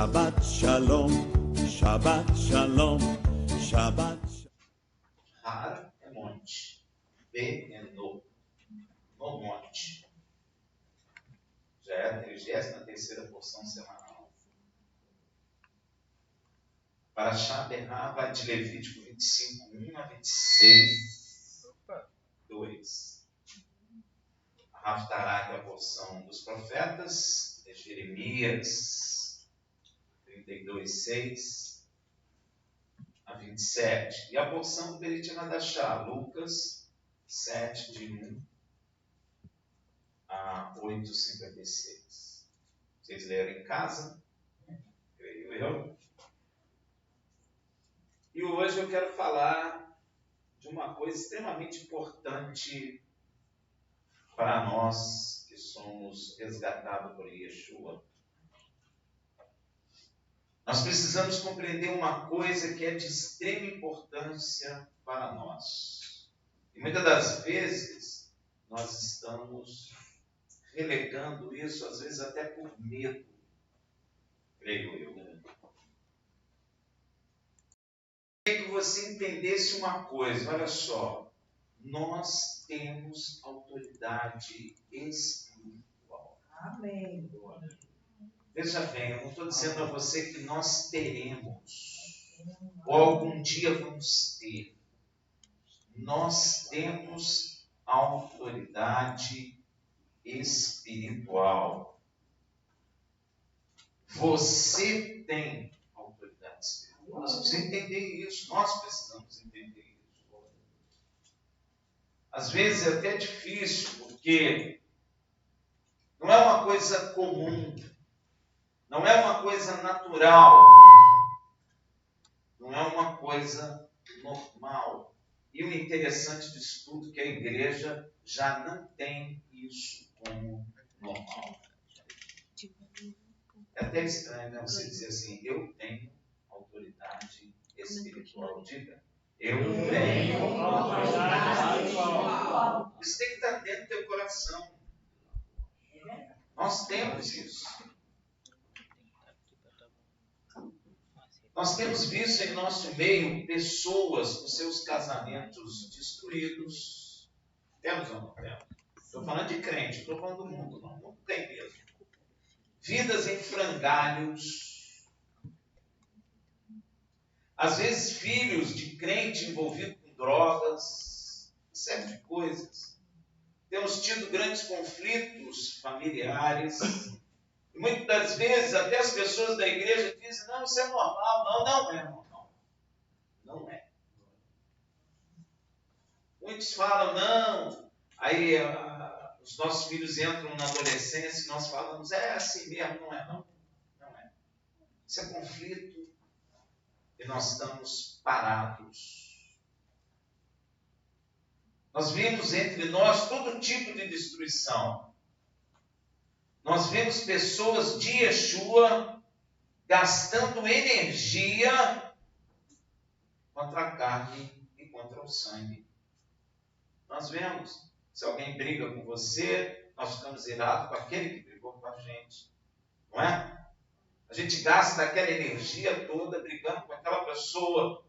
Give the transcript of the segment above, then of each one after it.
Shabbat Shalom, Shabbat Shalom, Shabbat Shalom. Har é monte, B é no monte. Já é a 33ª porção semanal. Parashá Berrava de Levítico 25, 1 a 26, 2. A Haftará, que é a porção dos profetas, é Jeremias 32, 6 a 27. E a porção do Berit Hadashá, Lucas 7, de 1 a 8, 56. Vocês leram em casa? Creio eu. E hoje eu quero falar de uma coisa extremamente importante para nós que somos resgatados por Yeshua. Nós precisamos compreender uma coisa que é de extrema importância para nós. E muitas das vezes nós estamos relegando isso, às vezes até por medo, creio eu. Queria que você entendesse uma coisa, olha só. Nós temos autoridade espiritual. Amém. Veja bem, eu não estou dizendo a você que nós teremos, ou algum dia vamos ter. Nós temos autoridade espiritual. Você tem autoridade espiritual. Você precisa entender isso. Nós precisamos entender isso. Às vezes é até difícil, porque não é uma coisa comum, não é uma coisa natural, não é uma coisa normal. E o interessante disso tudo é que a igreja já não tem isso como normal. É até estranho, né? Você dizer assim, eu tenho autoridade espiritual. Diga, eu tenho autoridade espiritual. Isso tem que estar dentro do teu coração. Nós temos isso. Nós temos visto em nosso meio pessoas com seus casamentos destruídos. Temos ou não temos? Estou falando de crente, estou falando do mundo. Não, o mundo tem mesmo. Vidas em frangalhos. Às vezes filhos de crente envolvidos com drogas, série de coisas. Temos tido grandes conflitos familiares. E muitas das vezes até as pessoas da igreja dizem, não, isso é normal. Não, não é normal. Não é. Muitos falam, não. Aí os nossos filhos entram na adolescência e nós falamos, é assim mesmo, não é não. Não é. Isso é conflito e nós estamos parados. Nós vimos entre nós todo tipo de destruição. Nós vemos pessoas de Yeshua gastando energia contra a carne e contra o sangue. Nós vemos. Se alguém briga com você, nós ficamos irados com aquele que brigou com a gente. Não é? A gente gasta aquela energia toda brigando com aquela pessoa.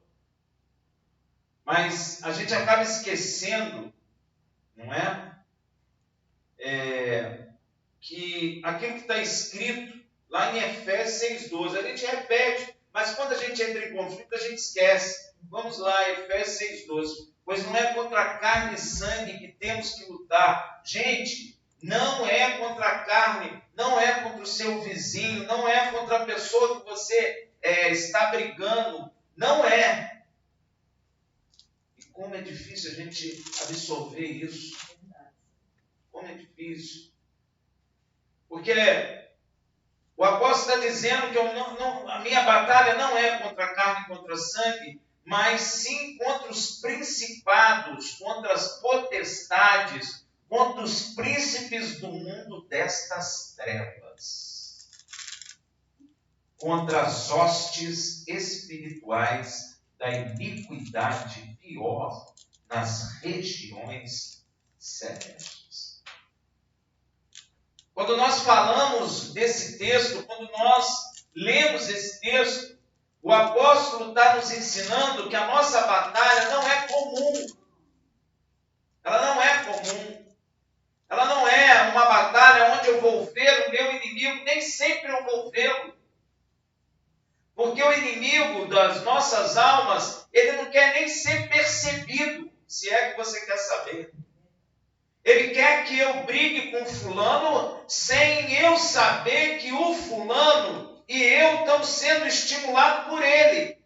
Mas a gente acaba esquecendo, não é? Que aquilo que está escrito lá em Efésios 6,12, a gente repete, mas quando a gente entra em conflito, a gente esquece. Vamos lá, Efésios 6,12. Pois não é contra a carne e sangue que temos que lutar. Gente, não é contra a carne, não é contra o seu vizinho, não é contra a pessoa que você está brigando. Não é. E como é difícil a gente absorver isso. Como é difícil. Porque o apóstolo está dizendo que a minha batalha não é contra a carne e contra o sangue, mas sim contra os principados, contra as potestades, contra os príncipes do mundo destas trevas, contra as hostes espirituais da iniquidade pior nas regiões celestes. Quando nós falamos desse texto, quando nós lemos esse texto, o apóstolo está nos ensinando que a nossa batalha não é comum. Ela não é comum. Ela não é uma batalha onde eu vou ver o meu inimigo, nem sempre eu vou vê-lo. Porque o inimigo das nossas almas, ele não quer nem ser percebido, se é que você quer saber. Ele quer que eu brigue com fulano sem eu saber que o fulano e eu estamos sendo estimulados por ele.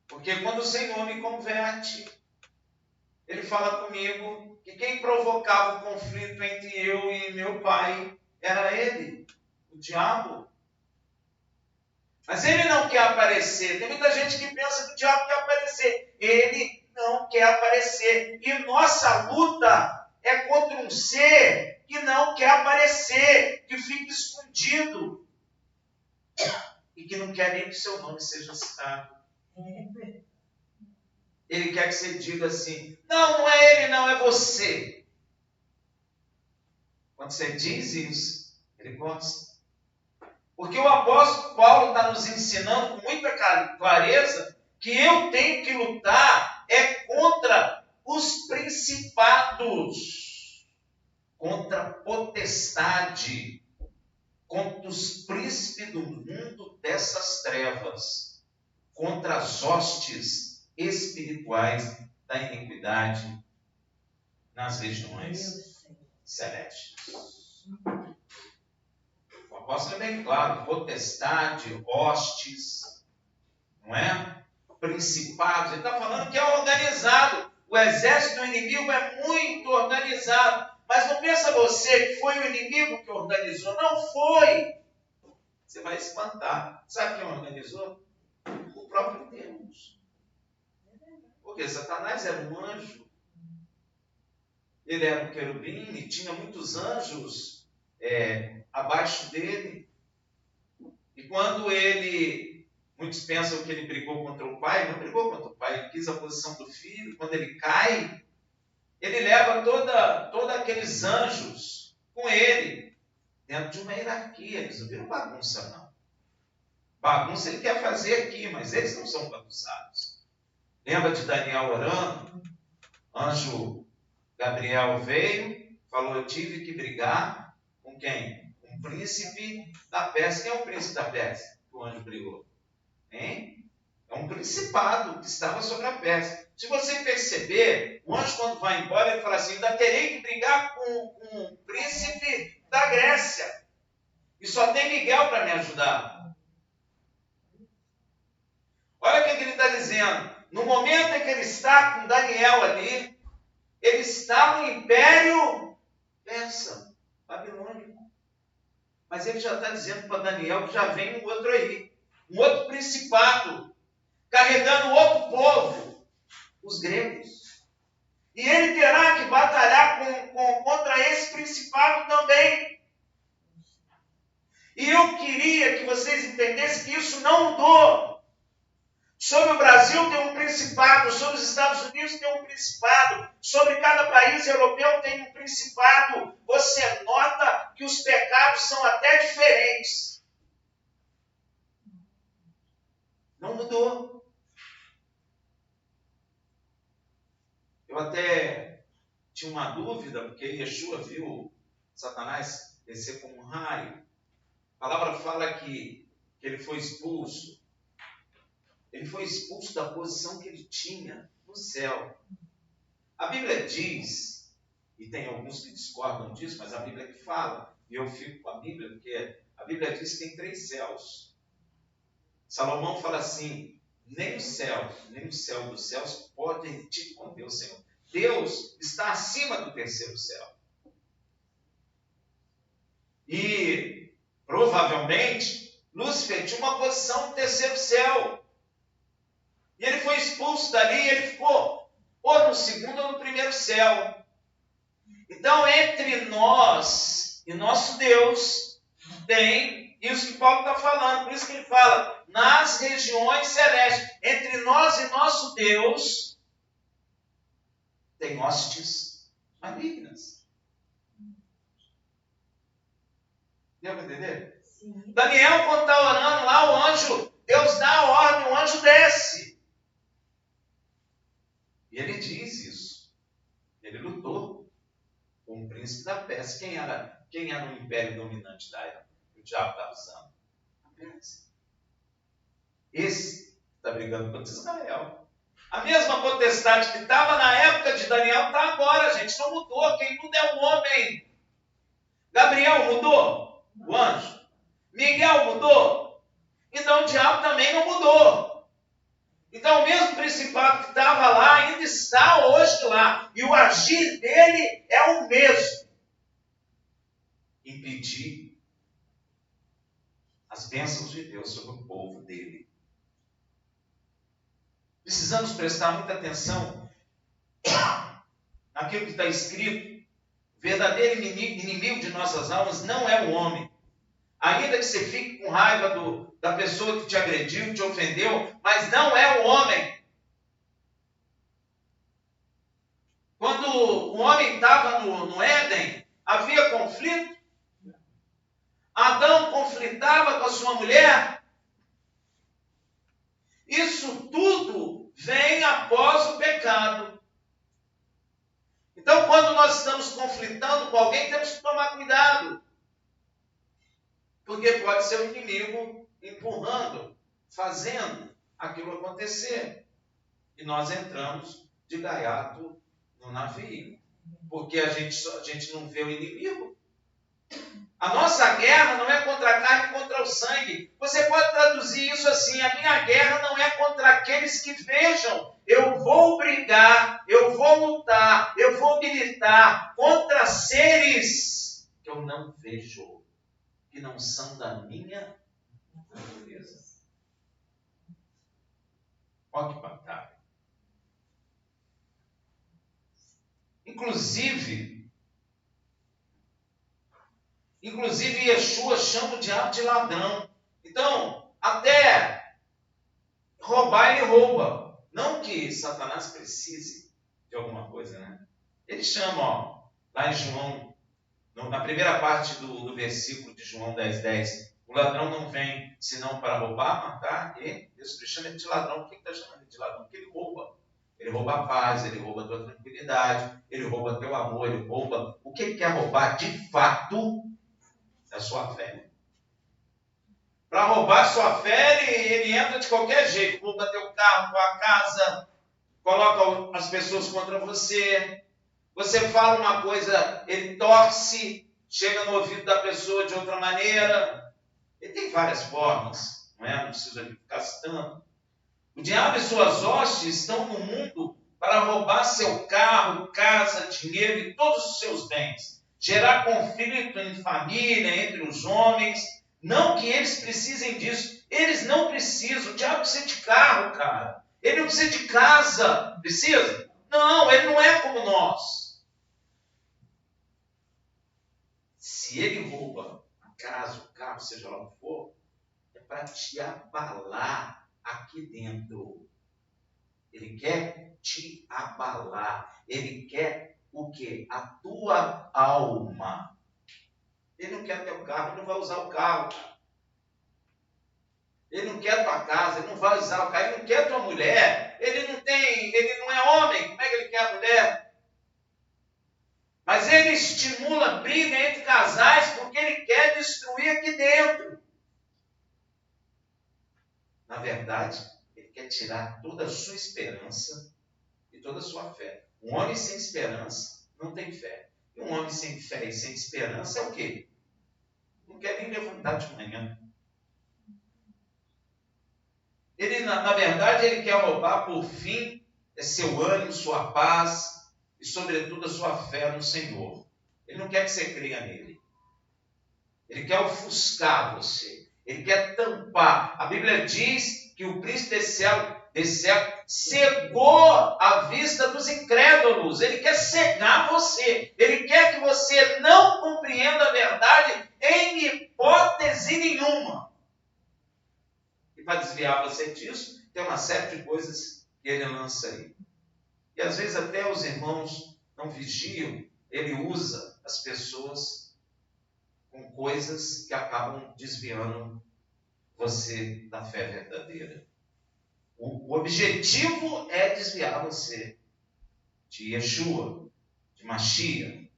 Porque quando o Senhor me converte, ele fala comigo que quem provocava o conflito entre eu e meu pai era ele, o diabo. Mas ele não quer aparecer. Tem muita gente que pensa que o diabo quer aparecer. Ele não quer aparecer. E nossa luta é contra um ser que não quer aparecer, que fica escondido e que não quer nem que seu nome seja citado. Ele quer que você diga assim: não, não é ele, não, é você. Quando você diz isso, ele gosta. Porque o apóstolo Paulo está nos ensinando com muita clareza que eu tenho que lutar contra os principados, contra a potestade, contra os príncipes do mundo dessas trevas, contra as hostes espirituais da iniquidade nas regiões celestes. O apóstolo é bem claro: potestade, hostes, não é? Principados. Ele está falando que é organizado. O exército do inimigo é muito organizado. Mas não pensa você que foi o inimigo que organizou. Não foi. Você vai espantar. Sabe quem organizou? O próprio Deus. Porque Satanás era um anjo. Ele era um querubim e tinha muitos anjos abaixo dele. E quando muitos pensam que ele brigou contra o pai, não brigou contra o pai, ele quis a posição do filho. Quando ele cai, ele leva todos aqueles anjos com ele, dentro de uma hierarquia. Eles não viram bagunça, não. Bagunça ele quer fazer aqui, mas eles não são bagunçados. Lembra de Daniel orando? Anjo Gabriel veio, falou: eu tive que brigar com quem? Com o príncipe da Pérsia. Quem é o príncipe da Pérsia que o anjo brigou? Hein? É um principado que estava sobre a Pérsia. Se você perceber, o anjo, quando vai embora, ele fala assim: ainda terei que brigar com o príncipe da Grécia. E só tem Miguel para me ajudar. Olha o que ele está dizendo. No momento em que ele está com Daniel ali, ele está no império persa, babilônico. Mas ele já está dizendo para Daniel que já vem um outro aí. Um outro principado, carregando outro povo, os gregos. E ele terá que batalhar contra esse principado também. E eu queria que vocês entendessem que isso não mudou. Sobre o Brasil tem um principado, sobre os Estados Unidos tem um principado, sobre cada país europeu tem um principado. Você nota que os pecados são até diferentes. Não mudou. Eu até tinha uma dúvida, porque Yeshua viu Satanás descer como um raio. A palavra fala que ele foi expulso. Ele foi expulso da posição que ele tinha no céu. A Bíblia diz, e tem alguns que discordam disso, mas a Bíblia que fala, e eu fico com a Bíblia, porque a Bíblia diz que tem 3 céus. Salomão fala assim: nem o céu dos céus podem te conter o Senhor. Deus está acima do 3º céu. E, provavelmente, Lúcifer tinha uma posição no 3º céu. E ele foi expulso dali e ele ficou ou no 2º ou no 1º céu. Então, entre nós e nosso Deus, tem isso que Paulo está falando. Por isso que ele fala, nas regiões celestes, entre nós e nosso Deus, tem hostes malignas. Deu para entender? Sim. Daniel, quando está orando lá, o anjo, Deus dá a ordem, o anjo desce. E ele diz isso. Ele lutou com o príncipe da Pérsia. Quem era o império dominante da época? O diabo estava usando. A Pérsia. Esse está brigando contra Israel. A mesma potestade que estava na época de Daniel está agora, gente. Não mudou. Quem muda é o homem. Gabriel mudou? O anjo. Miguel mudou? Então o diabo também não mudou. Então o mesmo principado que estava lá ainda está hoje lá. E o agir dele é o mesmo. Impedir as bênçãos de Deus sobre o povo dele. Precisamos prestar muita atenção naquilo que está escrito. O verdadeiro inimigo de nossas almas não é o homem. Ainda que você fique com raiva da pessoa que te agrediu, te ofendeu, mas não é o homem. Quando o homem estava no Éden, havia conflito. Adão conflitava com a sua mulher. Isso tudo vem após o pecado. Então, quando nós estamos conflitando com alguém, temos que tomar cuidado. Porque pode ser o inimigo empurrando, fazendo aquilo acontecer. E nós entramos de gaiato no navio. Porque a gente não vê o inimigo. A nossa guerra não é contra a carne e contra o sangue. Você pode traduzir isso assim: a minha guerra não é contra aqueles que vejam. Eu vou brigar, eu vou lutar, eu vou militar contra seres que eu não vejo, que não são da minha natureza. Olha que batalha. Inclusive, Yeshua chama o diabo de ladrão. Então, até roubar, ele rouba. Não que Satanás precise de alguma coisa, né? Ele chama, lá em João, na primeira parte do versículo de João 10:10, o ladrão não vem senão para roubar, matar e destruir. Chama ele de ladrão. Por que está chamando ele de ladrão? Porque ele rouba. Ele rouba a paz, ele rouba a tua tranquilidade, ele rouba teu amor, ele rouba. O que ele quer roubar de fato é a sua fé. Para roubar a sua fé, ele entra de qualquer jeito. Rouba teu carro, tua casa, coloca as pessoas contra você. Você fala uma coisa, ele torce, chega no ouvido da pessoa de outra maneira. Ele tem várias formas, não é? Não precisa ficar citando. O diabo e suas hostes estão no mundo para roubar seu carro, casa, dinheiro e todos os seus bens. Gerar conflito em família, entre os homens. Não que eles precisem disso. Eles não precisam. O diabo precisa de carro, cara. Ele não precisa de casa. Precisa? Não, ele não é como nós. Se ele rouba a casa, o carro, seja lá o que for, é para te abalar aqui dentro. Ele quer te abalar. Ele quer o quê? A tua alma. Ele não quer teu carro, ele não vai usar o carro. Ele não quer tua casa, ele não vai usar o carro. Ele não quer tua mulher. Ele não é homem. Como é que ele quer a mulher? Mas ele estimula briga entre casais porque ele quer destruir aqui dentro. Na verdade, ele quer tirar toda a sua esperança e toda a sua fé. Um homem sem esperança não tem fé. E um homem sem fé e sem esperança é o quê? Não quer nem levantar de manhã. Ele, na verdade, ele quer roubar por fim seu ânimo, sua paz e, sobretudo, a sua fé no Senhor. Ele não quer que você creia nele. Ele quer ofuscar você. Ele quer tampar. A Bíblia diz que o príncipe desse céu cegou a vista dos incrédulos. Ele quer cegar você. Ele quer que você não compreenda a verdade em hipótese nenhuma. E para desviar você disso, tem uma série de coisas que ele lança aí. E às vezes até os irmãos não vigiam. Ele usa as pessoas com coisas que acabam desviando você da fé verdadeira. O objetivo é desviar você de Yeshua, de Mashiach,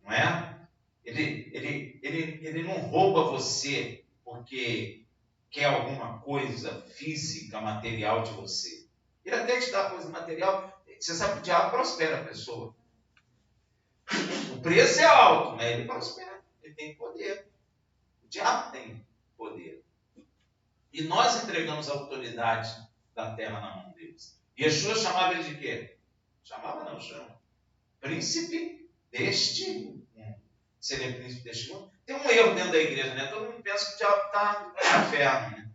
não é? Ele não rouba você porque quer alguma coisa física, material de você. Ele até te dá coisa material. Você sabe que o diabo prospera a pessoa. O preço é alto, né? Ele prospera. Ele tem poder. O diabo tem poder. E nós entregamos a autoridade da terra na mão deles. Yeshua chamava ele de quê? Chamava não, chama. Príncipe deste mundo. Seria príncipe deste mundo. Tem um erro dentro da igreja, né? Todo mundo pensa que o diabo está no inferno, né?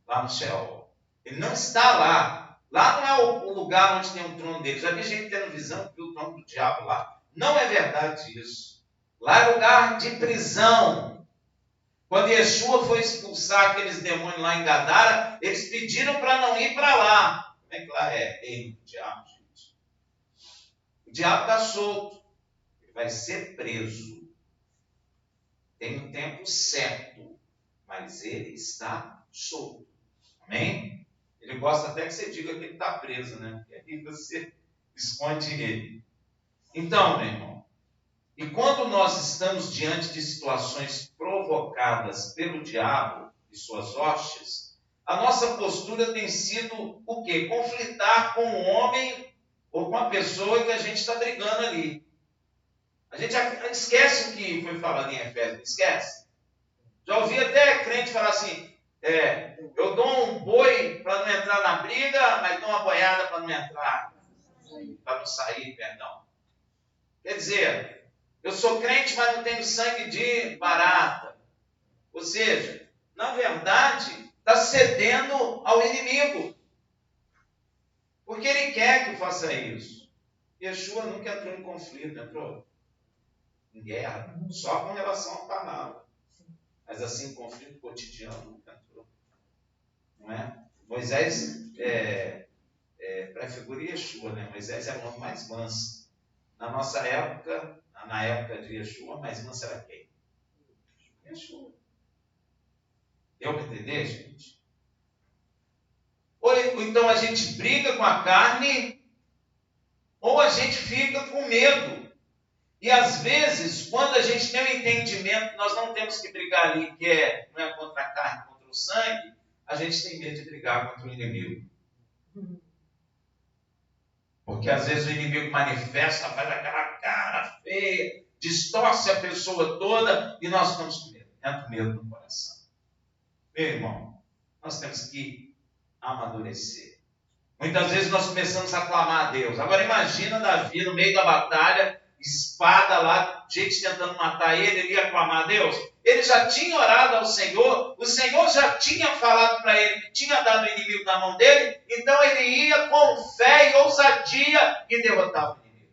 Lá no céu. Ele não está lá. Lá não é o lugar onde tem o trono dele. Já vi gente tendo visão que viu o trono do diabo lá. Não é verdade isso. Lá é lugar de prisão. Quando Yeshua foi expulsar aqueles demônios lá em Gadara, eles pediram para não ir para lá. Como é que lá é? Reino do diabo, gente. O diabo está solto. Ele vai ser preso. Tem um tempo certo. Mas ele está solto. Amém? Ele gosta até que você diga que ele está preso, né? Porque aí você esconde ele. Então, meu irmão, e quando nós estamos diante de situações provocadas pelo diabo e suas hostes, a nossa postura tem sido o quê? Conflitar com o homem ou com a pessoa que a gente está brigando ali. A gente esquece o que foi falado em Efésios, esquece. Já ouvi até crente falar assim, eu dou um boi para não entrar na briga, mas dou uma boiada para não entrar, para não sair, perdão. Quer dizer, eu sou crente, mas não tenho sangue de barata. Ou seja, na verdade, está cedendo ao inimigo. Porque ele quer que eu faça isso. Yeshua nunca entrou em conflito, entrou em guerra, só com relação à palavra. Mas assim, conflito cotidiano nunca entrou. Não é? Moisés prefigura Yeshua, né? Moisés era o homem mais manso. Na nossa época, na época de Yeshua, mais manso era quem? Yeshua. Deu para entender, gente? Ou então a gente briga com a carne, ou a gente fica com medo. E às vezes, quando a gente tem um entendimento, nós não temos que brigar ali, que não é contra a carne, contra o sangue, a gente tem medo de brigar contra o inimigo. Porque às vezes o inimigo manifesta, faz aquela cara feia, distorce a pessoa toda e nós ficamos com medo. Entra o medo no coração. Meu irmão, nós temos que amadurecer. Muitas vezes nós começamos a clamar a Deus. Agora imagina Davi no meio da batalha, espada lá, gente tentando matar ele ia clamar a Deus. Ele já tinha orado ao Senhor, o Senhor já tinha falado para ele que tinha dado o inimigo na mão dele, então ele ia com fé e ousadia e derrotava o inimigo.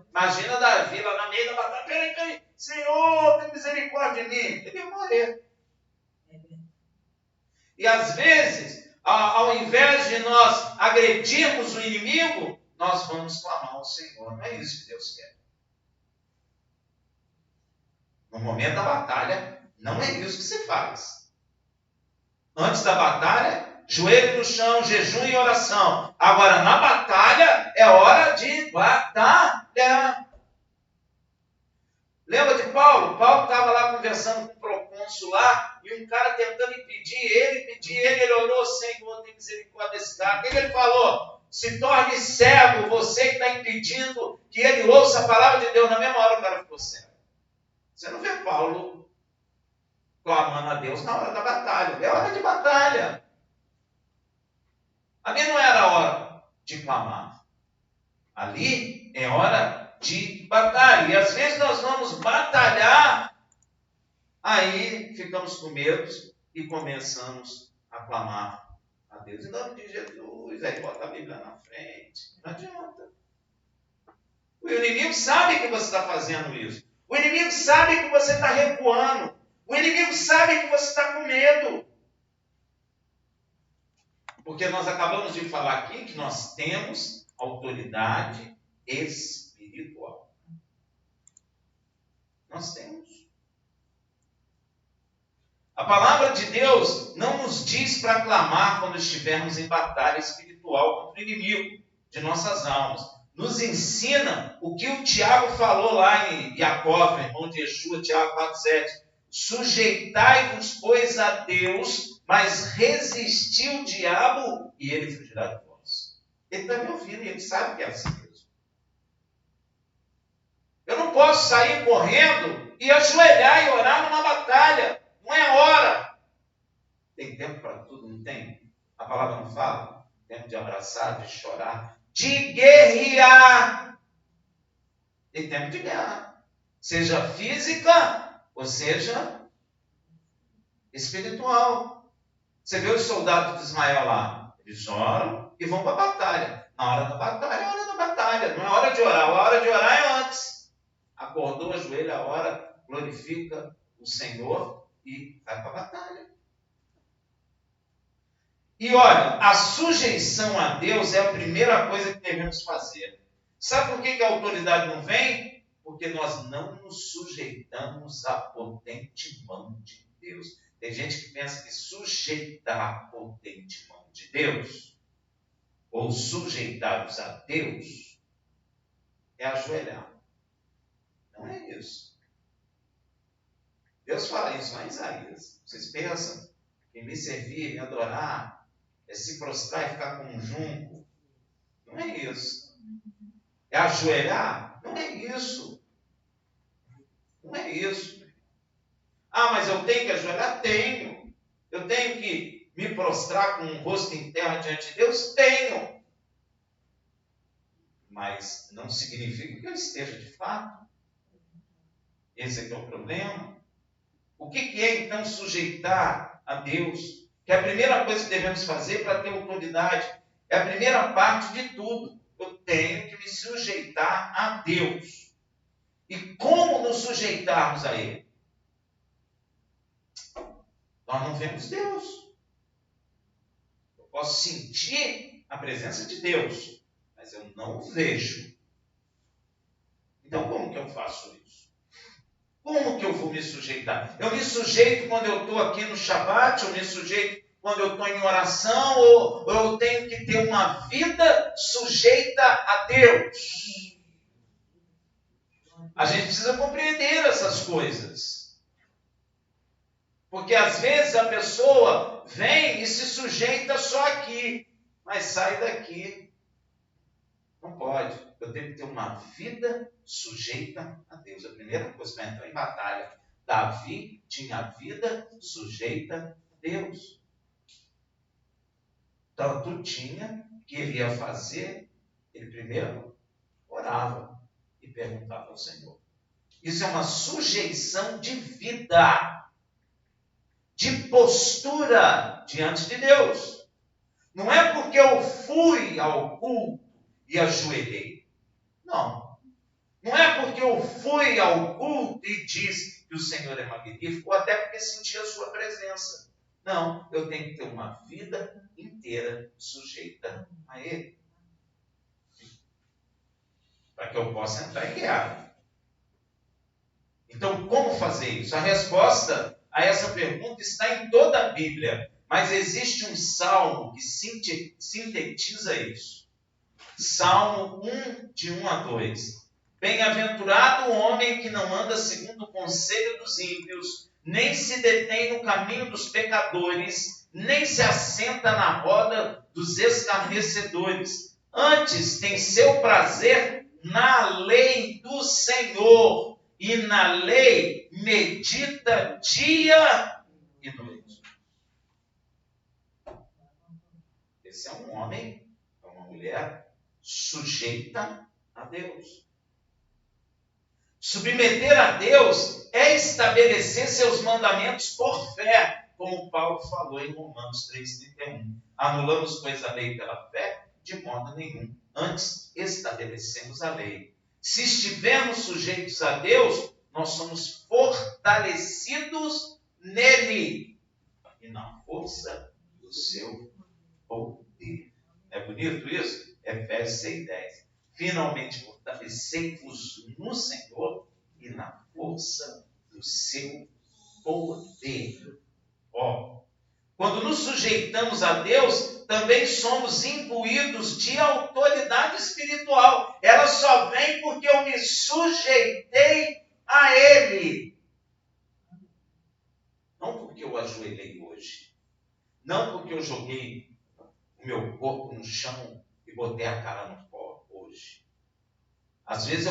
Imagina Davi lá no meio da batalha, peraí, Senhor, tem misericórdia de mim. Ele ia morrer. E às vezes, ao invés de nós agredirmos o inimigo, nós vamos clamar ao Senhor. Não é isso que Deus quer. No momento da batalha, não é isso que se faz. Antes da batalha, joelho no chão, jejum e oração. Agora, na batalha, é hora de batalha. Lembra de Paulo? Paulo estava lá conversando com o procônsul lá, e um cara tentando impedir ele orou, Senhor, tem misericórdia desse cara. O que ele falou? Se torne cego, você que está impedindo que ele ouça a palavra de Deus. Na mesma hora o cara ficou cego. Você não vê Paulo clamando a Deus na hora da batalha. É hora de batalha. Ali não era hora de clamar. Ali é hora de batalha. E às vezes nós vamos batalhar, aí ficamos com medo e começamos a clamar a Deus. Em nome de Jesus, aí bota a Bíblia na frente. Não adianta. O inimigo sabe que você está fazendo isso. O inimigo sabe que você está recuando. O inimigo sabe que você está com medo. Porque nós acabamos de falar aqui que nós temos autoridade espiritual. Nós temos. A palavra de Deus não nos diz para clamar quando estivermos em batalha espiritual contra o inimigo de nossas almas. Nos ensina o que o Tiago falou lá em Jacó, irmão de Yeshua, Tiago 4,7. Sujeitai-vos, pois, a Deus, mas resisti o diabo e ele fugirá de vós. Ele está me ouvindo e ele sabe que é assim mesmo. Eu não posso sair correndo e ajoelhar e orar numa batalha. Não é hora. Tem tempo para tudo, não tem? A palavra não fala? Tempo de abraçar, de chorar, de guerrear. Tem tempo de guerra. Seja física ou seja espiritual. Você vê os soldados de Ismael lá. Eles oram e vão para a batalha. Na hora da batalha é a hora da batalha. Não é hora de orar. A hora de orar é antes. Acordou, ajoelha a hora, glorifica o Senhor e vai para a batalha. E olha, a sujeição a Deus é a primeira coisa que devemos fazer. Sabe por que a autoridade não vem? Porque nós não nos sujeitamos à potente mão de Deus. Tem gente que pensa que sujeitar a potente mão de Deus, ou sujeitar-nos a Deus, é ajoelhar. Não é isso. Deus fala isso lá em Isaías. Vocês pensam que me servir, me adorar, é se prostrar e ficar como um junco? Não é isso. É ajoelhar? Não é isso. Não é isso. Ah, mas eu tenho que ajoelhar? Tenho. Eu tenho que me prostrar com o rosto em terra diante de Deus? Tenho. Mas não significa que eu esteja de fato. Esse aqui é o problema. O que é, então, sujeitar a Deus? Que é a primeira coisa que devemos fazer para ter autoridade. É a primeira parte de tudo. Eu tenho que me sujeitar a Deus. E como nos sujeitarmos a Ele? Nós não vemos Deus. Eu posso sentir a presença de Deus, mas eu não o vejo. Então, como que eu faço isso? Como que eu vou me sujeitar? Eu me sujeito quando eu estou aqui no Shabat, eu me sujeito quando eu estou em oração, ou eu tenho que ter uma vida sujeita a Deus. A gente precisa compreender essas coisas. Porque às vezes a pessoa vem e se sujeita só aqui, mas sai daqui. Não pode. Eu tenho que ter uma vida sujeita a Deus. A primeira coisa para entrar em batalha. Davi tinha vida sujeita a Deus. Tanto tinha que ele ia fazer, ele primeiro orava e perguntava ao Senhor. Isso é uma sujeição de vida, de postura diante de Deus. Não é porque eu fui ao culto e ajoelhei. Não. Não é porque eu fui ao culto e disse que o Senhor é magnífico, ou até porque senti a sua presença. Não, eu tenho que ter uma vida inteira sujeita a Ele. Para que eu possa entrar em guerra. Então, como fazer isso? A resposta a essa pergunta está em toda a Bíblia. Mas existe um salmo que sintetiza isso. Salmo 1, de 1 a 2. Bem-aventurado o homem que não anda segundo o conselho dos ímpios, nem se detém no caminho dos pecadores, nem se assenta na roda dos escarnecedores. Antes tem seu prazer na lei do Senhor, e na lei medita dia e noite. Esse é um homem, é uma mulher sujeita a Deus. Submeter a Deus é estabelecer seus mandamentos por fé, como Paulo falou em Romanos 3,31. Anulamos, pois, a lei pela fé? De modo nenhum. Antes, estabelecemos a lei. Se estivermos sujeitos a Deus, nós somos fortalecidos nele e na força do seu poder. É bonito isso? Efésios 6,10. Finalmente, fortalecei-vos no Senhor e na força do seu poder. sujeitamos a Deus, também somos imbuídos de autoridade espiritual. Ela só vem porque eu me sujeitei a Ele. Não porque eu ajoelhei hoje. Não porque eu joguei o meu corpo no chão e botei a cara no pó hoje. Às vezes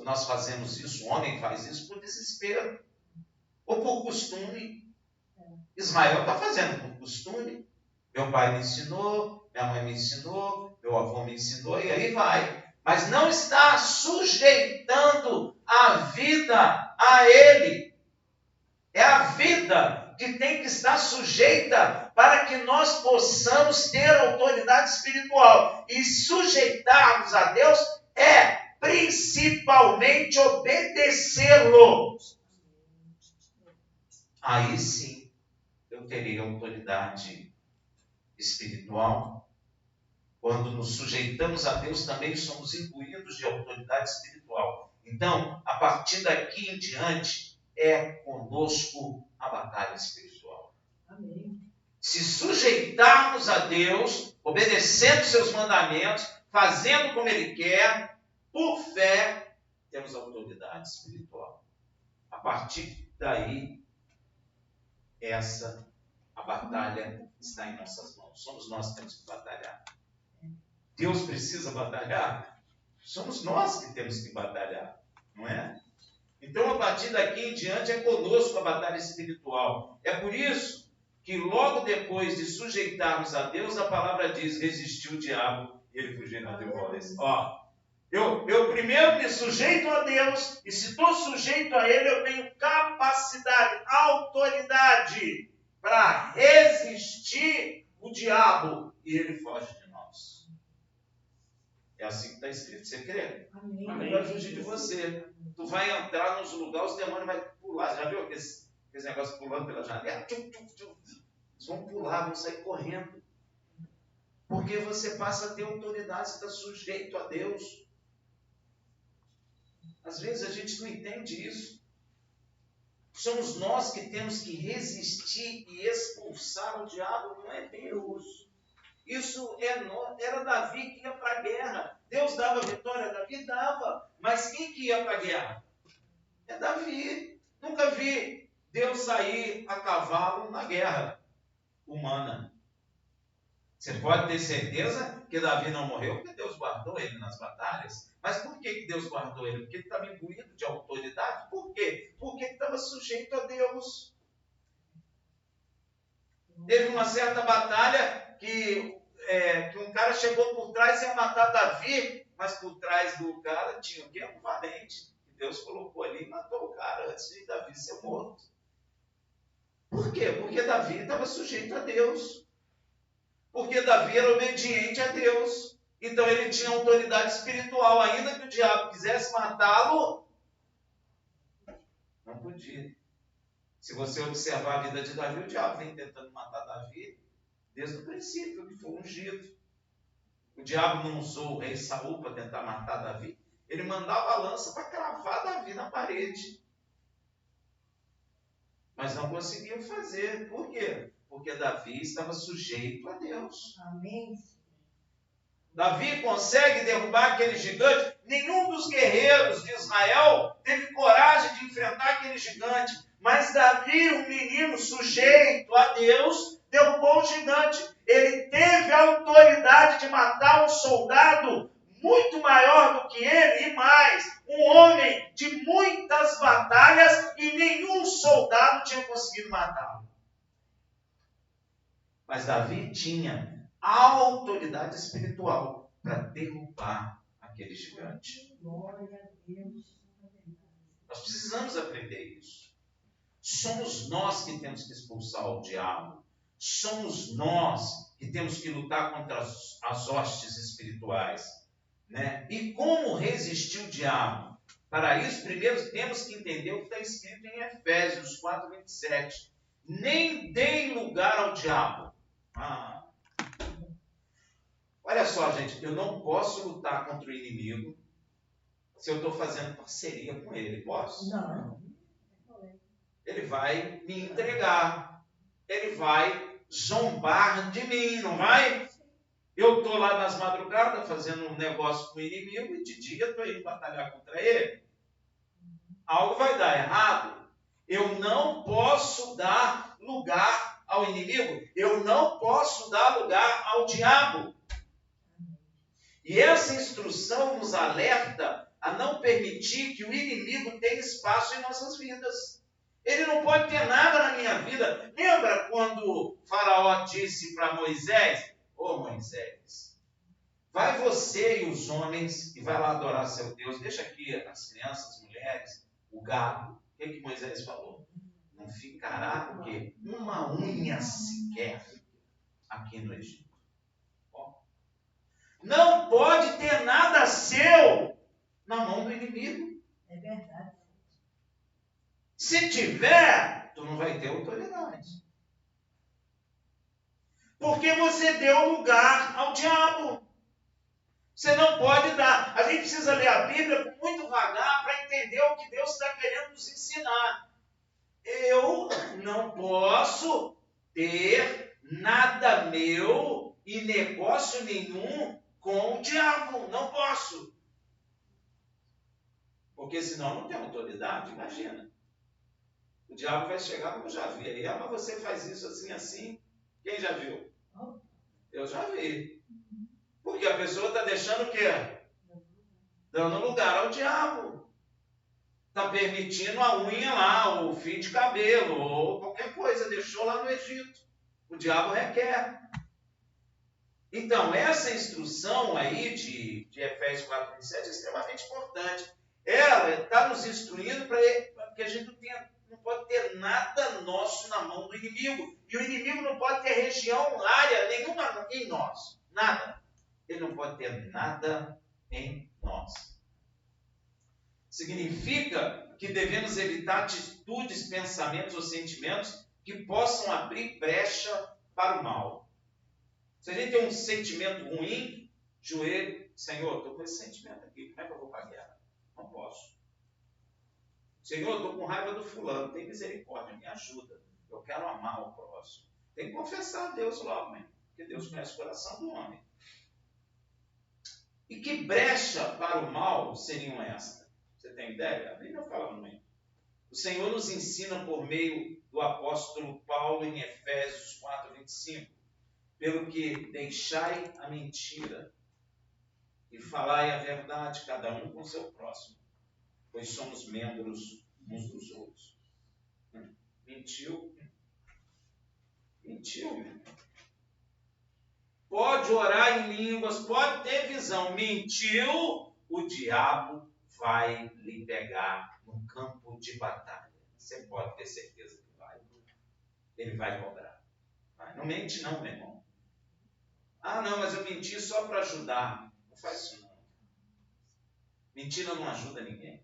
nós fazemos isso, o homem faz isso por desespero. Ou por costume. Ismael está fazendo por costume. Meu pai me ensinou, minha mãe me ensinou, meu avô me ensinou, e aí vai. Mas não está sujeitando a vida a Ele. É a vida que tem que estar sujeita para que nós possamos ter autoridade espiritual. E sujeitarmos a Deus é principalmente obedecê-lo. Aí sim, eu teria autoridade espiritual. Quando nos sujeitamos a Deus, também somos imbuídos de autoridade espiritual. Então, a partir daqui em diante, é conosco a batalha espiritual. Amém. Se sujeitarmos a Deus, obedecendo seus mandamentos, fazendo como Ele quer, por fé, temos autoridade espiritual. A partir daí, a batalha está em nossas mãos. Somos nós que temos que batalhar. Deus precisa batalhar? Somos nós que temos que batalhar, não é? Então, a partir daqui em diante, é conosco a batalha espiritual. É por isso que logo depois de sujeitarmos a Deus, a palavra diz, resistiu o diabo e ele fugirá de vós. Eu primeiro me sujeito a Deus, e se estou sujeito a Ele, eu tenho capacidade, autoridade para resistir o diabo, e ele foge de nós. É assim que está escrito. Você crê? Amém. Ele vai fugir de você. Tu vai entrar nos lugares, os demônios vão pular. Você já viu aqueles negócios pulando pela janela? Eles vão pular, vão sair correndo. Porque você passa a ter autoridade, você está sujeito a Deus. Às vezes a gente não entende isso. Somos nós que temos que resistir e expulsar o diabo, não é Deus. Isso era Davi que ia para a guerra. Deus dava vitória a Davi? Dava. Mas quem que ia para a guerra? É Davi. Nunca vi Deus sair a cavalo na guerra humana. Você pode ter certeza que Davi não morreu porque Deus guardou ele nas batalhas. Mas por que Deus guardou ele? Porque ele estava imbuído de autoridade. Por quê? Porque ele estava sujeito a Deus. Teve uma certa batalha que um cara chegou por trás e ia matar Davi, mas por trás do cara tinha o quê? Um valente. Que Deus colocou ali e matou o cara antes de Davi ser morto. Por quê? Porque Davi estava sujeito a Deus. Porque Davi era obediente a Deus. Então ele tinha autoridade espiritual. Ainda que o diabo quisesse matá-lo, não podia. Se você observar a vida de Davi, o diabo vem tentando matar Davi desde o princípio, que foi ungido. O diabo não usou o rei Saul para tentar matar Davi. Ele mandava a lança para cravar Davi na parede. Mas não conseguiu fazer. Por quê? Porque Davi estava sujeito a Deus. Amém. Davi consegue derrubar aquele gigante. Nenhum dos guerreiros de Israel teve coragem de enfrentar aquele gigante. Mas Davi, um menino sujeito a Deus, derrubou o gigante. Ele teve a autoridade de matar um soldado muito maior do que ele e mais. Um homem de muitas batalhas e nenhum soldado tinha conseguido matá-lo. Mas Davi tinha a autoridade espiritual para derrubar aquele gigante. Glória a Deus. Nós precisamos aprender isso. Somos nós que temos que expulsar o diabo. Somos nós que temos que lutar contra as hostes espirituais. Né? E como resistir o diabo? Para isso, primeiro temos que entender o que está escrito em Efésios 4:27. Nem deem lugar ao diabo. Olha só, gente, eu não posso lutar contra o inimigo se eu estou fazendo parceria com ele. Posso? Não. Ele vai me entregar. Ele vai zombar de mim, não vai? Eu estou lá nas madrugadas fazendo um negócio com o inimigo e de dia estou indo batalhar contra ele. Algo vai dar errado. Eu não posso dar lugar ao inimigo. Eu não posso dar lugar ao diabo. E essa instrução nos alerta a não permitir que o inimigo tenha espaço em nossas vidas. Ele não pode ter nada na minha vida. Lembra quando o Faraó disse para Moisés: ô Moisés, vai você e os homens e vai lá adorar seu Deus. Deixa aqui as crianças, as mulheres, o gado. O que Moisés falou? Não ficará o quê? Uma unha sequer aqui no Egito. Não pode ter nada seu na mão do inimigo. É verdade. Se tiver, tu não vai ter autoridade. Porque você deu lugar ao diabo. Você não pode dar. A gente precisa ler a Bíblia com muito vagar para entender o que Deus está querendo nos ensinar. Eu não posso ter nada meu e negócio nenhum com o diabo. Não posso. Porque senão não tem autoridade, imagina. O diabo vai chegar, como eu já vi aí. Mas você faz isso assim, assim. Quem já viu? Eu já vi. Porque a pessoa está deixando o quê? Dando lugar ao diabo. Está permitindo a unha lá, o fio de cabelo, ou qualquer coisa. Deixou lá no Egito. O diabo requer. Então, essa instrução aí de Efésios 4:27 é extremamente importante. Ela está nos instruindo para que a gente não pode ter nada nosso na mão do inimigo. E o inimigo não pode ter região, área nenhuma em nós. Nada. Ele não pode ter nada em nós. Significa que devemos evitar atitudes, pensamentos ou sentimentos que possam abrir brecha para o mal. Se a gente tem um sentimento ruim, joelho, Senhor, estou com esse sentimento aqui, como é que eu vou para a guerra? Não posso. Senhor, estou com raiva do fulano, tem misericórdia, me ajuda. Eu quero amar o próximo. Tem que confessar a Deus logo, né? Porque Deus conhece o coração do homem. E que brecha para o mal seriam estas? Você tem ideia? A Bíblia fala muito. O Senhor nos ensina por meio do apóstolo Paulo em Efésios 4:25. Pelo que deixai a mentira e falai a verdade, cada um com seu próximo, pois somos membros uns dos outros. Mentiu. Pode orar em línguas, pode ter visão. Mentiu, o diabo vai lhe pegar no campo de batalha. Você pode ter certeza que vai. Ele vai cobrar. Não mente não, meu irmão. Ah, não, mas eu menti só para ajudar. Não faz isso não. Mentira não ajuda ninguém.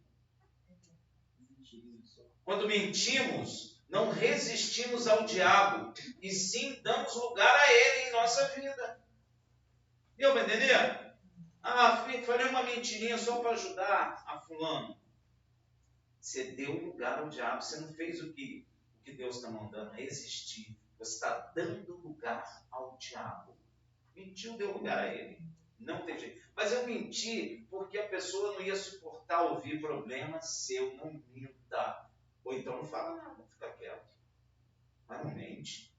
Quando mentimos, não resistimos ao diabo, e sim damos lugar a ele em nossa vida. Deu para entender? Ah, falei uma mentirinha só para ajudar a fulano. Você deu lugar ao diabo, você não fez o que Deus está mandando, resistir. Você está dando lugar ao diabo. Mentiu, deu lugar a ele. Não tem jeito. Mas eu menti porque a pessoa não ia suportar ouvir problema seu. Não minta. Ou então não fala nada, fica quieto. Mas não mente.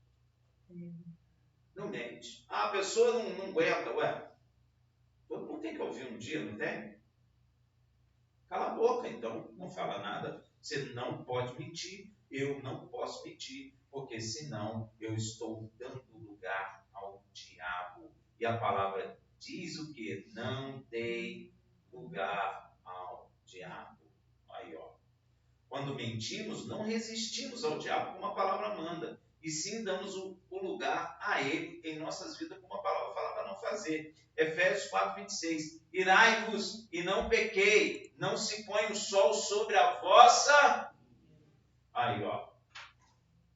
Não mente. Ah, a pessoa não aguenta. Ué, todo mundo tem que ouvir um dia, não tem? Cala a boca, então. Não fala nada. Você não pode mentir. Eu não posso mentir. Porque senão eu estou dando lugar ao diabo. E a palavra diz o quê? Não dei lugar ao diabo. Aí, ó. Quando mentimos, não resistimos ao diabo como a palavra manda. E sim damos o lugar a ele em nossas vidas, como a palavra fala para não fazer. Efésios 4:26. Irai-vos e não pequei. Não se põe o sol sobre a vossa... Aí, ó.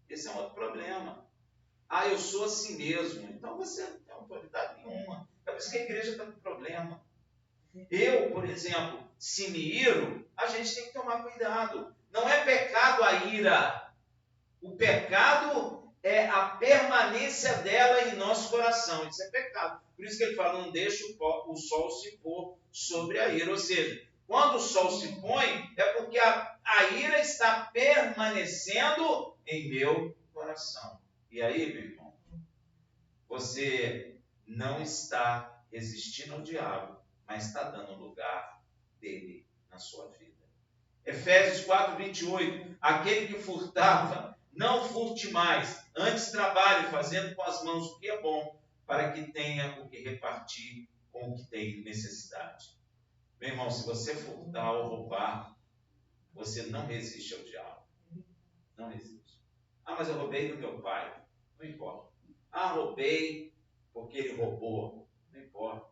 Esse é um outro problema. Ah, eu sou assim mesmo. Então você não tem autoridade nenhuma. É por isso que a igreja está com problema. Eu, por exemplo, se me iro, a gente tem que tomar cuidado. Não é pecado a ira. O pecado é a permanência dela em nosso coração. Isso é pecado. Por isso que ele fala, não deixa o sol se pôr sobre a ira. Ou seja, quando o sol se põe, é porque a ira está permanecendo em meu coração. E aí, meu irmão, você não está resistindo ao diabo, mas está dando lugar dele na sua vida. Efésios 4, 28. Aquele que furtava, não furte mais, antes trabalhe fazendo com as mãos o que é bom, para que tenha o que repartir com o que tem necessidade. Meu irmão, se você furtar ou roubar, você não resiste ao diabo. Não resiste. Ah, mas eu roubei do meu pai. Não importa. Ah, roubei porque ele roubou. Não importa.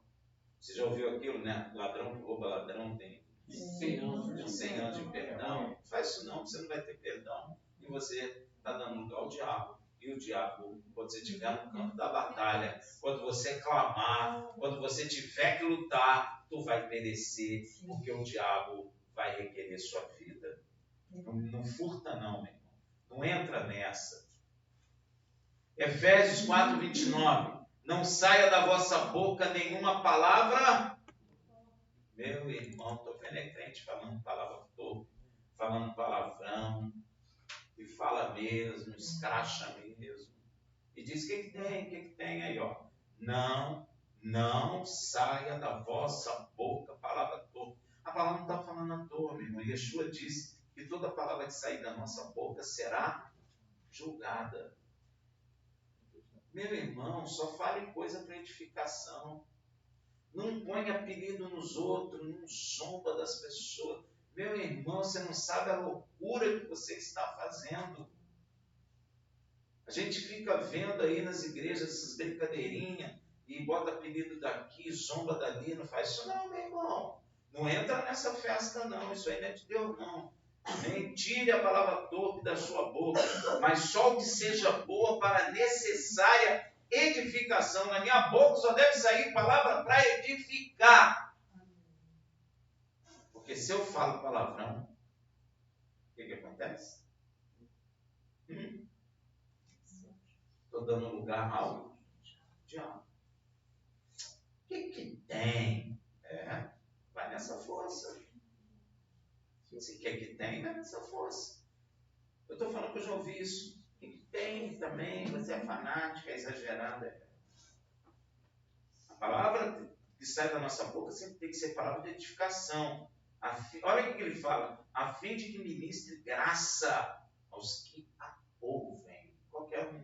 Você já ouviu aquilo, né? Ladrão que rouba ladrão tem 100 anos de perdão. Não faz isso não, você não vai ter perdão. E você está dando lugar ao diabo. E o diabo, quando você estiver no campo da batalha, quando você clamar, quando você tiver que lutar, tu vai perecer, porque o diabo vai requerer sua vida. Não furta não, meu irmão. Não entra nessa. Efésios 4, 29. Não saia da vossa boca nenhuma palavra. Meu irmão, estou vendo é crente falando palavra torpe, falando palavrão, e fala mesmo, escracha mesmo. E diz, o que tem aí, ó? Não saia da vossa boca palavra torpe. A palavra não está falando à toa, meu irmão. Yeshua disse que toda palavra que sair da nossa boca será julgada. Meu irmão, só fale coisa para edificação. Não põe apelido nos outros, não zomba das pessoas. Meu irmão, você não sabe a loucura que você está fazendo. A gente fica vendo aí nas igrejas essas brincadeirinhas e bota apelido daqui, zomba dali, não faz isso não, meu irmão. Não entra nessa festa não, isso aí não é de Deus não. Nem tire a palavra torpe da sua boca, mas só o que seja boa para a necessária edificação. Na minha boca só deve sair palavra para edificar. Porque se eu falo palavrão, o que acontece? Estou dando lugar ao diabo. O que tem? Vai nessa força. Se quer que tem, vai nessa força. Eu estou falando que eu já ouvi isso. O que tem também? Você é fanática, é exagerada. A palavra que sai da nossa boca sempre tem que ser palavra de edificação. Olha o que ele fala. A fim de que ministre graça aos que a ouvem. Qualquer um.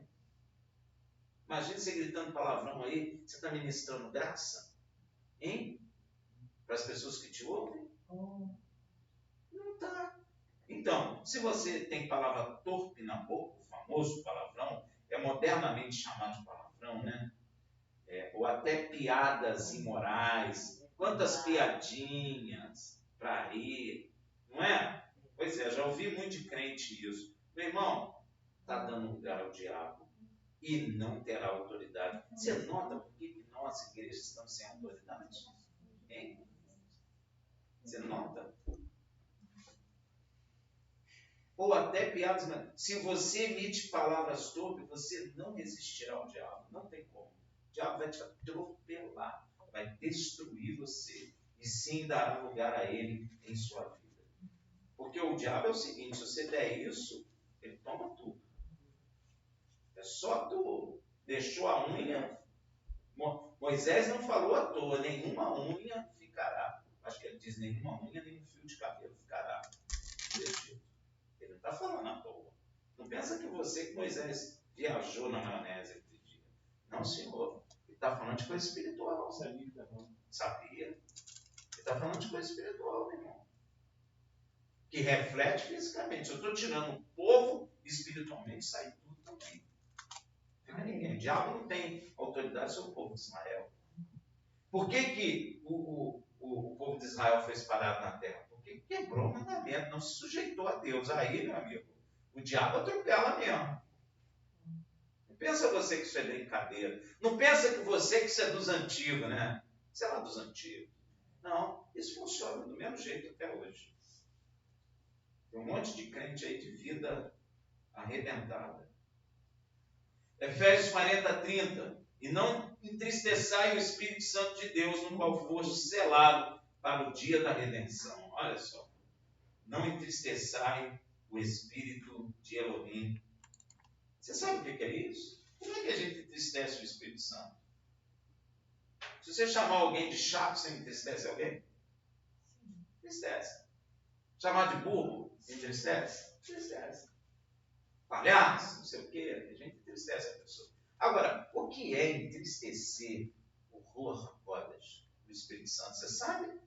Imagina você gritando palavrão aí. Você está ministrando graça? Hein? Para as pessoas que te ouvem? Não está. Então, se você tem palavra torpe na boca, o famoso palavrão, é modernamente chamado de palavrão, né? Ou até piadas imorais. Quantas piadinhas para rir, não é? Pois é, já ouvi muito de crente isso. Meu irmão, está dando lugar ao diabo e não terá autoridade. Você nota por que nós, igrejas, estamos sem autoridade? Hein? Você nota? Ou até piadas. Se você emite palavras torpes, você não resistirá ao diabo. Não tem como. O diabo vai te atropelar, vai destruir você. E sim dará lugar a ele em sua vida. Porque o diabo é o seguinte, se você der isso, ele toma tudo. É só tu deixou a unha. Moisés não falou à toa, nenhuma unha ficará. Acho que ele diz, nenhuma unha, nenhum fio de cabelo ficará. Ele não está falando à toa. Não pensa que você, que Moisés, viajou na maionese aquele dia. Não, senhor. Ele está falando de coisa espiritual. Sabia? Ele está falando de coisa espiritual, meu irmão. Que reflete fisicamente. Se eu estou tirando o povo, espiritualmente sai tudo também. Não fica ninguém. O diabo não tem autoridade sobre o povo de Israel. Por que o povo de Israel foi espalhado na terra? Porque quebrou o mandamento, não se sujeitou a Deus. Aí, meu amigo, o diabo atropela mesmo. Não pensa você que isso é brincadeira. Não pensa que você que isso é dos antigos, né? Sei lá, dos antigos. Não, isso funciona do mesmo jeito até hoje. Tem um monte de crente aí de vida arrebentada. Efésios 40:30. E não entristeçai o Espírito Santo de Deus, no qual foste selado para o dia da redenção. Olha só. Não entristeçai o Espírito de Elohim. Você sabe o que é isso? Como é que a gente entristece o Espírito Santo? Se você chamar alguém de chato, você entristece alguém? Entristece. Chamar de burro, entristece? Entristece. Palhaço, não sei o quê, a gente entristece a pessoa. Agora, o que é entristecer o Ruach HaKodesh, o Espírito Santo? Você sabe?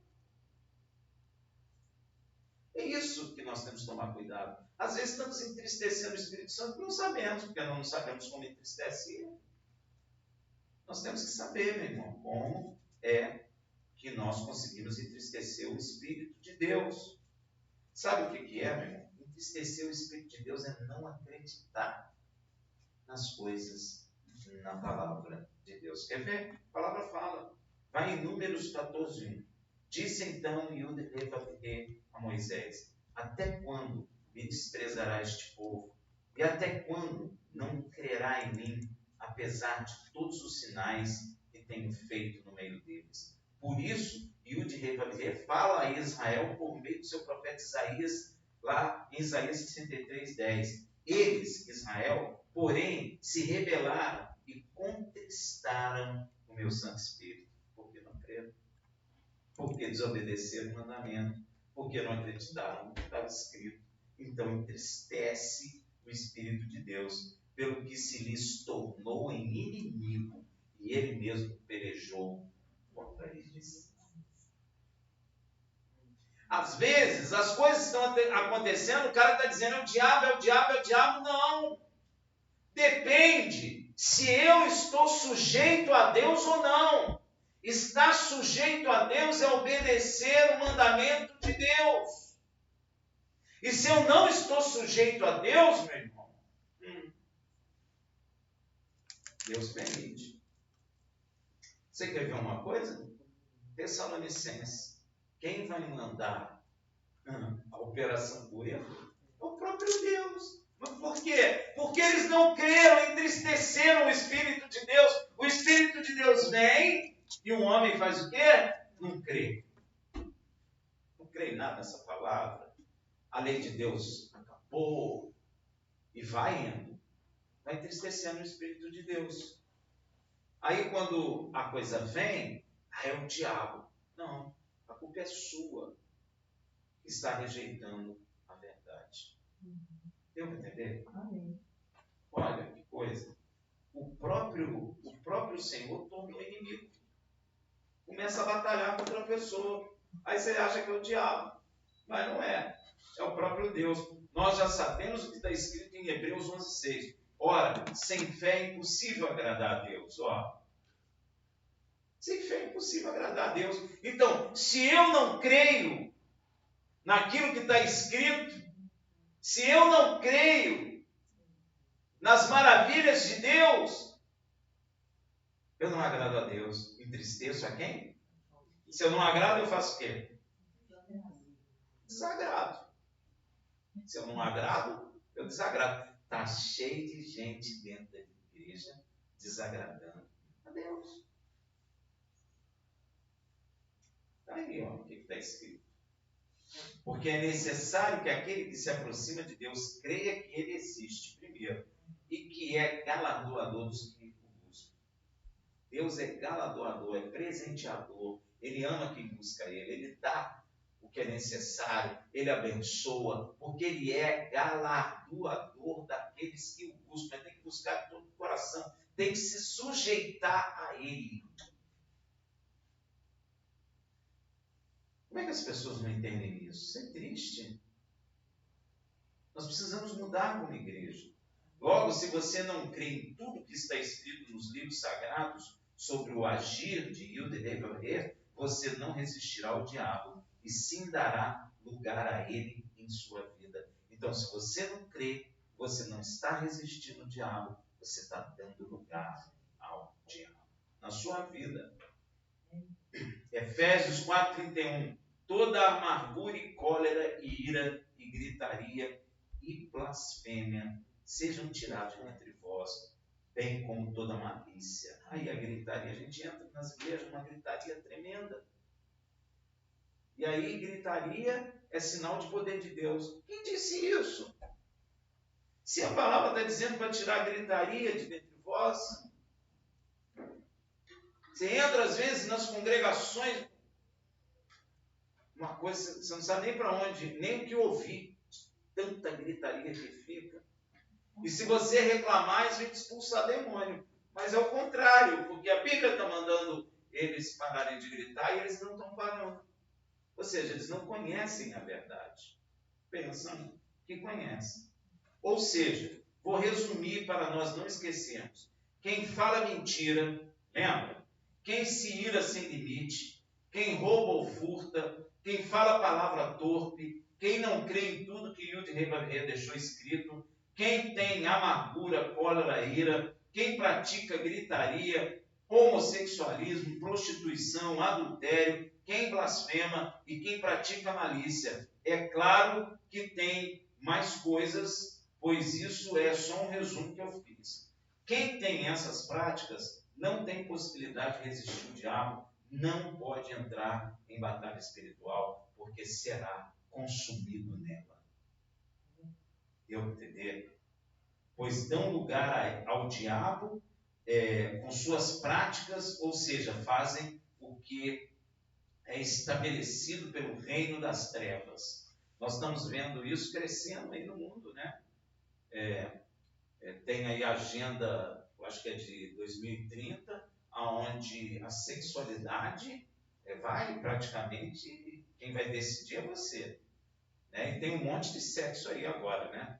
É isso que nós temos que tomar cuidado. Às vezes estamos entristecendo o Espírito Santo e não sabemos, porque não sabemos como entristece ele. Nós temos que saber, meu irmão, como é que nós conseguimos entristecer o Espírito de Deus. Sabe o que é, meu irmão? Entristecer o Espírito de Deus é não acreditar nas coisas, na palavra de Deus. Quer ver? A palavra fala. Vai em Números 14:1. Disse então Yud-Heh-Vav-Heh a Moisés: até quando me desprezará este povo? E até quando não crerá em mim, apesar de todos os sinais que tenho feito no meio deles? Por isso, Yud-Heh-Vav-Heh fala a Israel por meio do seu profeta Isaías, lá em Isaías 63:10. Eles, Israel, porém, se rebelaram e contristaram o meu Santo Espírito, porque não creram, porque desobedeceram o mandamento, porque não acreditaram no que estava escrito. Então entristece o Espírito de Deus, pelo que se lhes tornou em inimigo, e ele mesmo pelejou contra eles. Às vezes, as coisas estão acontecendo, o cara está dizendo, é o diabo, é o diabo, é o diabo. Não. Depende se eu estou sujeito a Deus ou não. Estar sujeito a Deus é obedecer o mandamento de Deus. E se eu não estou sujeito a Deus, meu irmão, Deus permite. Você quer ver uma coisa? Tessalonicenses. Quem vai mandar a operação do erro é o próprio Deus. Mas por quê? Porque eles não creram, entristeceram o Espírito de Deus. O Espírito de Deus vem e um homem faz o quê? Não crê. Não crê em nada nessa palavra. A lei de Deus acabou. E vai indo. Vai entristecendo o Espírito de Deus. Aí quando a coisa vem, aí é o diabo. Não, a culpa é sua que está rejeitando a verdade. Deu para entender? Amém. Olha que coisa. O próprio Senhor tornou inimigo. Começa a batalhar contra a pessoa. Aí você acha que é o diabo. Mas não é. É o próprio Deus. Nós já sabemos o que está escrito em Hebreus 11:6. Ora, sem fé é impossível agradar a Deus. Ó. Sem fé é impossível agradar a Deus. Então, se eu não creio naquilo que está escrito, se eu não creio nas maravilhas de Deus, eu não agrado a Deus. Entristeço a quem? Se eu não agrado, eu faço o quê? Desagrado. Se eu não agrado, eu desagrado. Está cheio de gente dentro da igreja desagradando a Deus. Está aí, ó, o que está escrito. Porque é necessário que aquele que se aproxima de Deus creia que Ele existe, primeiro, e que é galardoador dos que o buscam. Deus é galardoador, é presenteador. Ele ama quem busca Ele, Ele dá o que é necessário, Ele abençoa, porque Ele é galardoador daqueles que o buscam. Mas tem que buscar de todo o coração, tem que se sujeitar a Ele. Como é que as pessoas não entendem isso? Isso é triste. Nós precisamos mudar como igreja. Logo, se você não crê em tudo que está escrito nos livros sagrados sobre o agir de Yud-Heh-Vav-Heh, você não resistirá ao diabo e sim dará lugar a ele em sua vida. Então, se você não crê, você não está resistindo ao diabo, você está dando lugar ao diabo na sua vida. Efésios 4:31. Toda amargura e cólera e ira e gritaria e blasfêmia sejam tirados entre vós. bem como toda malícia. Aí a gritaria, a gente entra nas igrejas, uma gritaria tremenda. E aí gritaria é sinal de poder de Deus. Quem disse isso? Se a palavra está dizendo para tirar a gritaria de dentro de vós, você entra às vezes nas congregações, uma coisa, você não sabe nem para onde, nem o que ouvir, tanta gritaria que fica. E se você reclamar, eles vão te expulsar demônio. Mas é o contrário, porque a Bíblia está mandando eles pararem de gritar e eles não estão parando. Ou seja, eles não conhecem a verdade. Pensam que conhecem. Ou seja, vou resumir para nós não esquecermos. Quem fala mentira, lembra? Quem se ira sem limite, quem rouba ou furta, quem fala palavra torpe, quem não crê em tudo que Yud Rei deixou escrito, quem tem amargura, cólera, ira, quem pratica gritaria, homossexualismo, prostituição, adultério, quem blasfema e quem pratica malícia. É claro que tem mais coisas, pois isso é só um resumo que eu fiz. Quem tem essas práticas não tem possibilidade de resistir ao diabo, não pode entrar em batalha espiritual, porque será consumido nela. Deu para entender? Pois dão lugar ao diabo com suas práticas, ou seja, fazem o que é estabelecido pelo reino das trevas. Nós estamos vendo isso crescendo aí no mundo, né? Tem aí a agenda, eu acho que é de 2030, onde a sexualidade vai praticamente, quem vai decidir é você. Né? E tem um monte de sexo aí agora, né?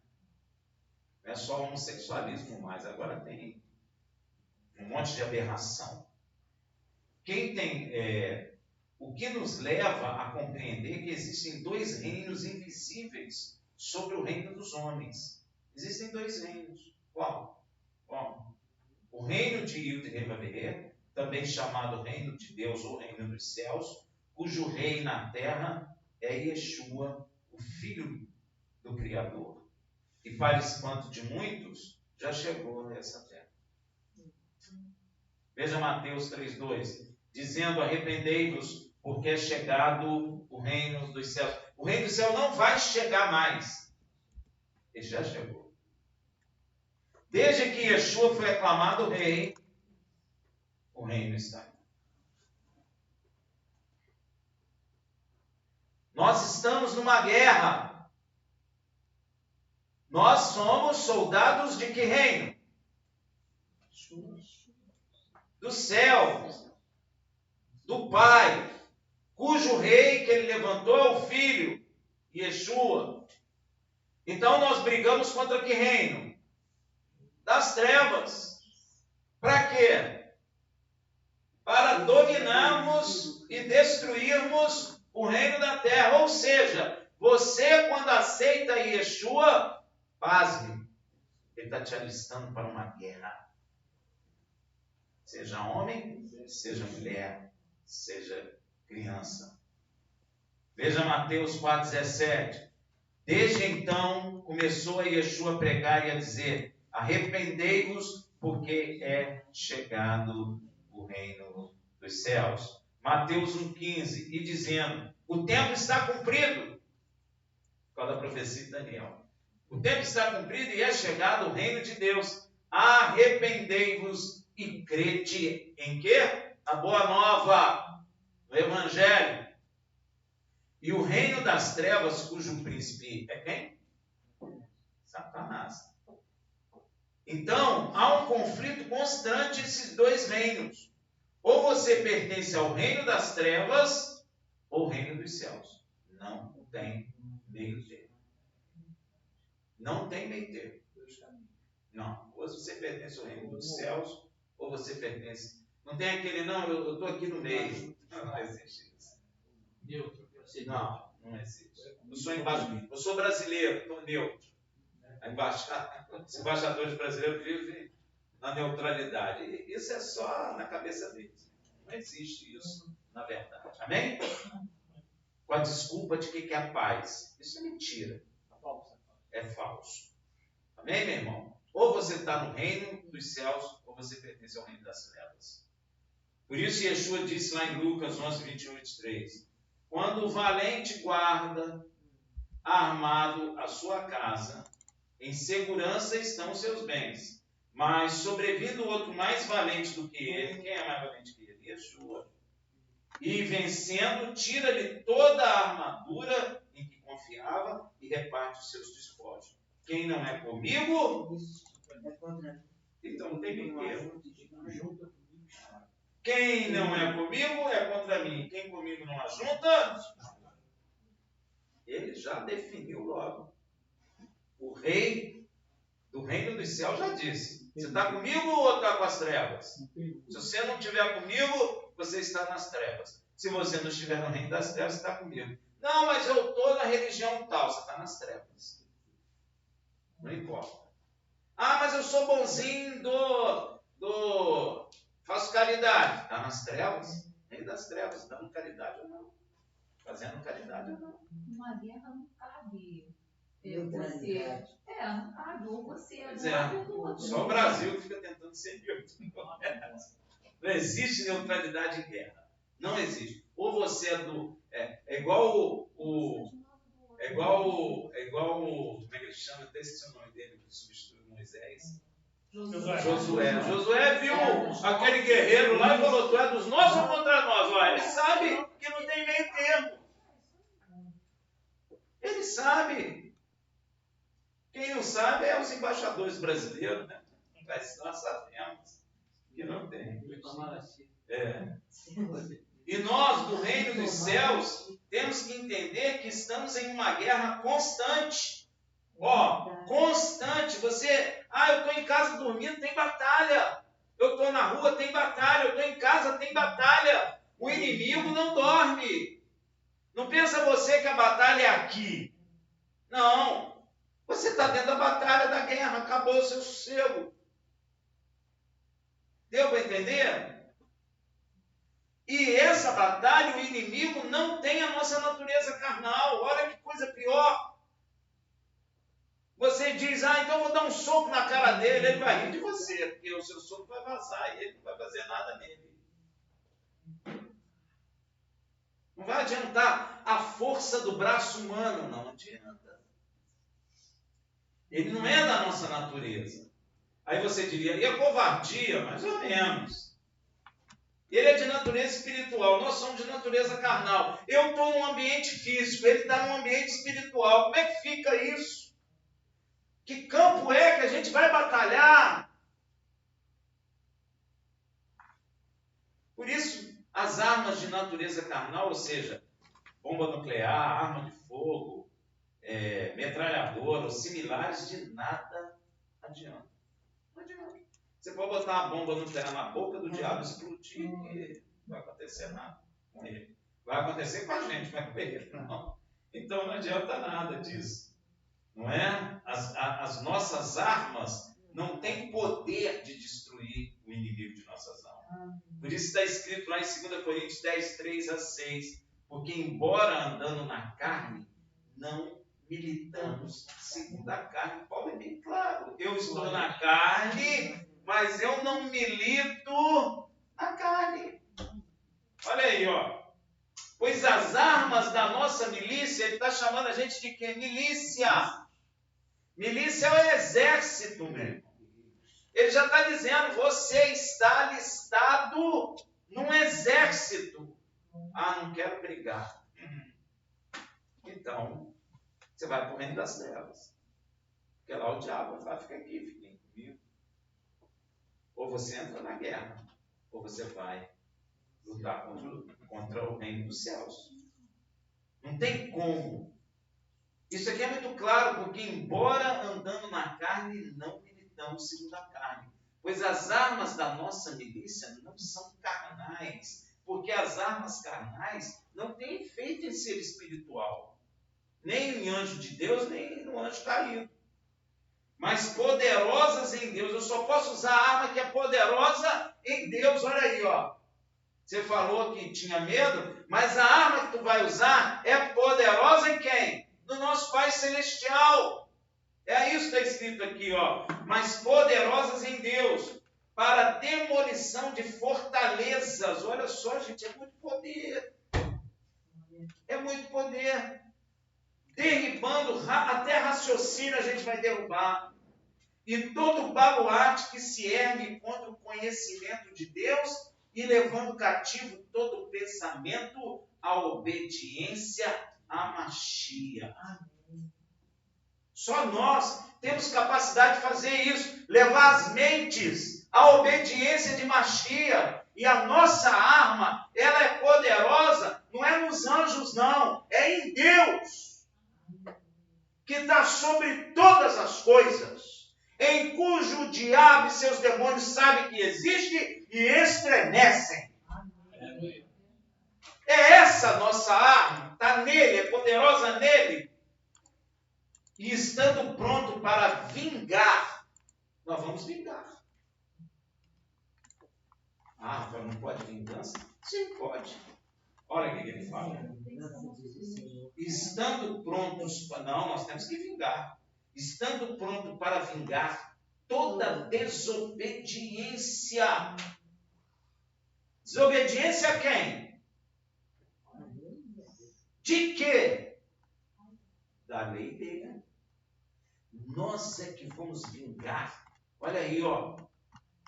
Não é só homossexualismo mais, agora tem um monte de aberração. Quem tem, o que nos leva a compreender que existem dois reinos invisíveis sobre o reino dos homens. Existem dois reinos. Qual? O reino de Yud Rei Vav He, também chamado reino de Deus ou reino dos céus, cujo rei na terra é Yeshua, o Filho do Criador. E para espanto de muitos, já chegou a essa terra. Veja Mateus 3,2, dizendo: arrependei-vos, porque é chegado o reino dos céus. O reino do céu não vai chegar mais. Ele já chegou. Desde que Yeshua foi aclamado rei, o reino está aí. Nós estamos numa guerra. Nós somos soldados de que reino? Do céu, do Pai, cujo rei que ele levantou é o Filho, Yeshua. Então nós brigamos contra que reino? Das trevas. Para quê? Para dominarmos e destruirmos o reino da terra. Ou seja, você quando aceita Yeshua, pasme, ele está te alistando para uma guerra. Seja homem, seja mulher, seja criança. Veja Mateus 4,17. Desde então começou a Yeshua a pregar e a dizer: arrependei-vos, porque é chegado o reino dos céus. Mateus 1,15. E dizendo: o tempo está cumprido. Por causa da profecia de Daniel. O tempo está cumprido e é chegado o reino de Deus. Arrependei-vos e crede em quê? Na boa nova, no Evangelho. E o reino das trevas, cujo príncipe é quem? Satanás. Então, há um conflito constante entre esses dois reinos. Ou você pertence ao reino das trevas, ou ao reino dos céus. Não tem meio termo. Não tem meio termo. Não. Ou você pertence ao reino dos céus, ou você pertence. Não tem aquele, não, eu estou aqui no meio. Não existe isso. Não, não existe. Eu sou brasileiro, estou neutro. Os embaixadores brasileiros vivem na neutralidade. Isso é só na cabeça deles. Não existe isso, na verdade. Amém? Com a desculpa de que é a paz. Isso é mentira. É falso. Amém, meu irmão? Ou você está no reino dos céus, ou você pertence ao reino das trevas. Por isso Yeshua disse lá em Lucas 11, 21 e 23, quando o valente guarda armado a sua casa, em segurança estão os seus bens. Mas sobrevindo outro mais valente do que ele, quem é mais valente que ele? Yeshua. E vencendo, tira-lhe toda a armadura em que confiava e reparte os seus despojos. Quem não é comigo, então não tem brinquedo. Quem não é comigo é contra mim. Quem comigo não ajunta, ele já definiu logo. O rei do reino dos céus já disse. Você está comigo ou está com as trevas? Se você não estiver comigo, você está nas trevas. Se você não estiver no reino das trevas, você está comigo. Não, mas eu estou na religião tal. Você está nas trevas. Não importa. Ah, mas eu sou bonzinho faço caridade. Está nas trevas? Reino das trevas. Dando caridade ou não? Fazendo caridade ou não? Uma guerra não cabe. Você, não cabe. Ou você é do outro. Só o Brasil que fica tentando ser neutro. Não existe neutralidade em guerra. Não existe. Ou você é do... É igual como é que ele chama? Até esqueci o nome dele, que substituiu Moisés. Josué viu aquele guerreiro lá e falou, tu é dos nossos ou contra nós? Olha, ele sabe que não tem meio termo. Ele sabe. Quem não sabe é os embaixadores brasileiros, né? Mas nós sabemos que não tem. E nós, do reino dos céus, temos que entender que estamos em uma guerra constante. Constante. Eu estou em casa dormindo, tem batalha. Eu estou na rua, tem batalha. Eu estou em casa, tem batalha. O inimigo não dorme. Não pensa você que a batalha é aqui. Não. Você está dentro da batalha da guerra. Acabou o seu sossego. Deu para entender? E essa batalha, o inimigo não tem a nossa natureza carnal. Olha que coisa pior. Você diz, então eu vou dar um soco na cara dele, ele vai rir de você, porque o seu soco vai vazar e ele não vai fazer nada nele. Não vai adiantar a força do braço humano, não adianta. Ele não é da nossa natureza. Aí você diria, e a covardia? Mais ou menos. Ele é de natureza espiritual, nós somos de natureza carnal. Eu estou num ambiente físico, ele está num ambiente espiritual. Como é que fica isso? Que campo é que a gente vai batalhar? Por isso, as armas de natureza carnal, ou seja, bomba nuclear, arma de fogo, metralhadora ou similares, de nada adianta. Não adianta. Você pode botar uma bomba nuclear na boca do diabo, explodir e não vai acontecer nada com ele. Vai acontecer com a gente, mas com ele não. Então não adianta nada disso. Não é? As nossas armas não têm poder de destruir o inimigo de nossas almas. Por isso está escrito lá em 2 Coríntios 10, 3 a 6. Porque embora andando na carne, não militamos segundo a carne. Paulo é bem claro. Eu estou na carne, mas eu não milito na carne. Olha aí, Pois as armas da nossa milícia, ele está chamando a gente de quê? Milícia. Milícia é o exército, meu irmão. Ele já está dizendo, você está alistado num exército. Não quero brigar. Então, você vai para o reino das trevas. Porque lá o diabo vai ficar aqui, fiquem comigo. Ou você entra na guerra, ou você vai lutar contra o reino dos céus. Não tem como. Isso aqui é muito claro, porque embora andando na carne, não militamos segundo a carne. Pois as armas da nossa milícia não são carnais. Porque as armas carnais não têm efeito em ser espiritual. Nem em anjo de Deus, nem no anjo caído. Mas poderosas em Deus. Eu só posso usar a arma que é poderosa em Deus. Olha aí, Você falou que tinha medo, mas a arma que tu vai usar é poderosa em quem? No nosso Pai Celestial. É isso que está escrito aqui, ó. Mas poderosas em Deus, para a demolição de fortalezas. Olha só, gente, é muito poder. É muito poder. Derribando, até raciocínio a gente vai derrubar. E todo baluarte que se ergue contra o conhecimento de Deus e levando cativo todo pensamento à obediência a Mashiach. Só nós temos capacidade de fazer isso, levar as mentes à obediência de Mashiach. E a nossa arma, ela é poderosa, não é nos anjos não, é em Deus, que está sobre todas as coisas, em cujo o diabo e seus demônios sabem que existe e estremecem. É essa a nossa arma, está nele, é poderosa nele. E estando pronto para vingar, nós vamos vingar. Ah, Rafael, não pode vingança? Sim, pode. Olha o que ele fala. Estando prontos, não, nós temos que vingar. Estando pronto para vingar toda desobediência. Desobediência a quem? De quê? Da lei dele. Nós é que vamos vingar. Olha aí, ó.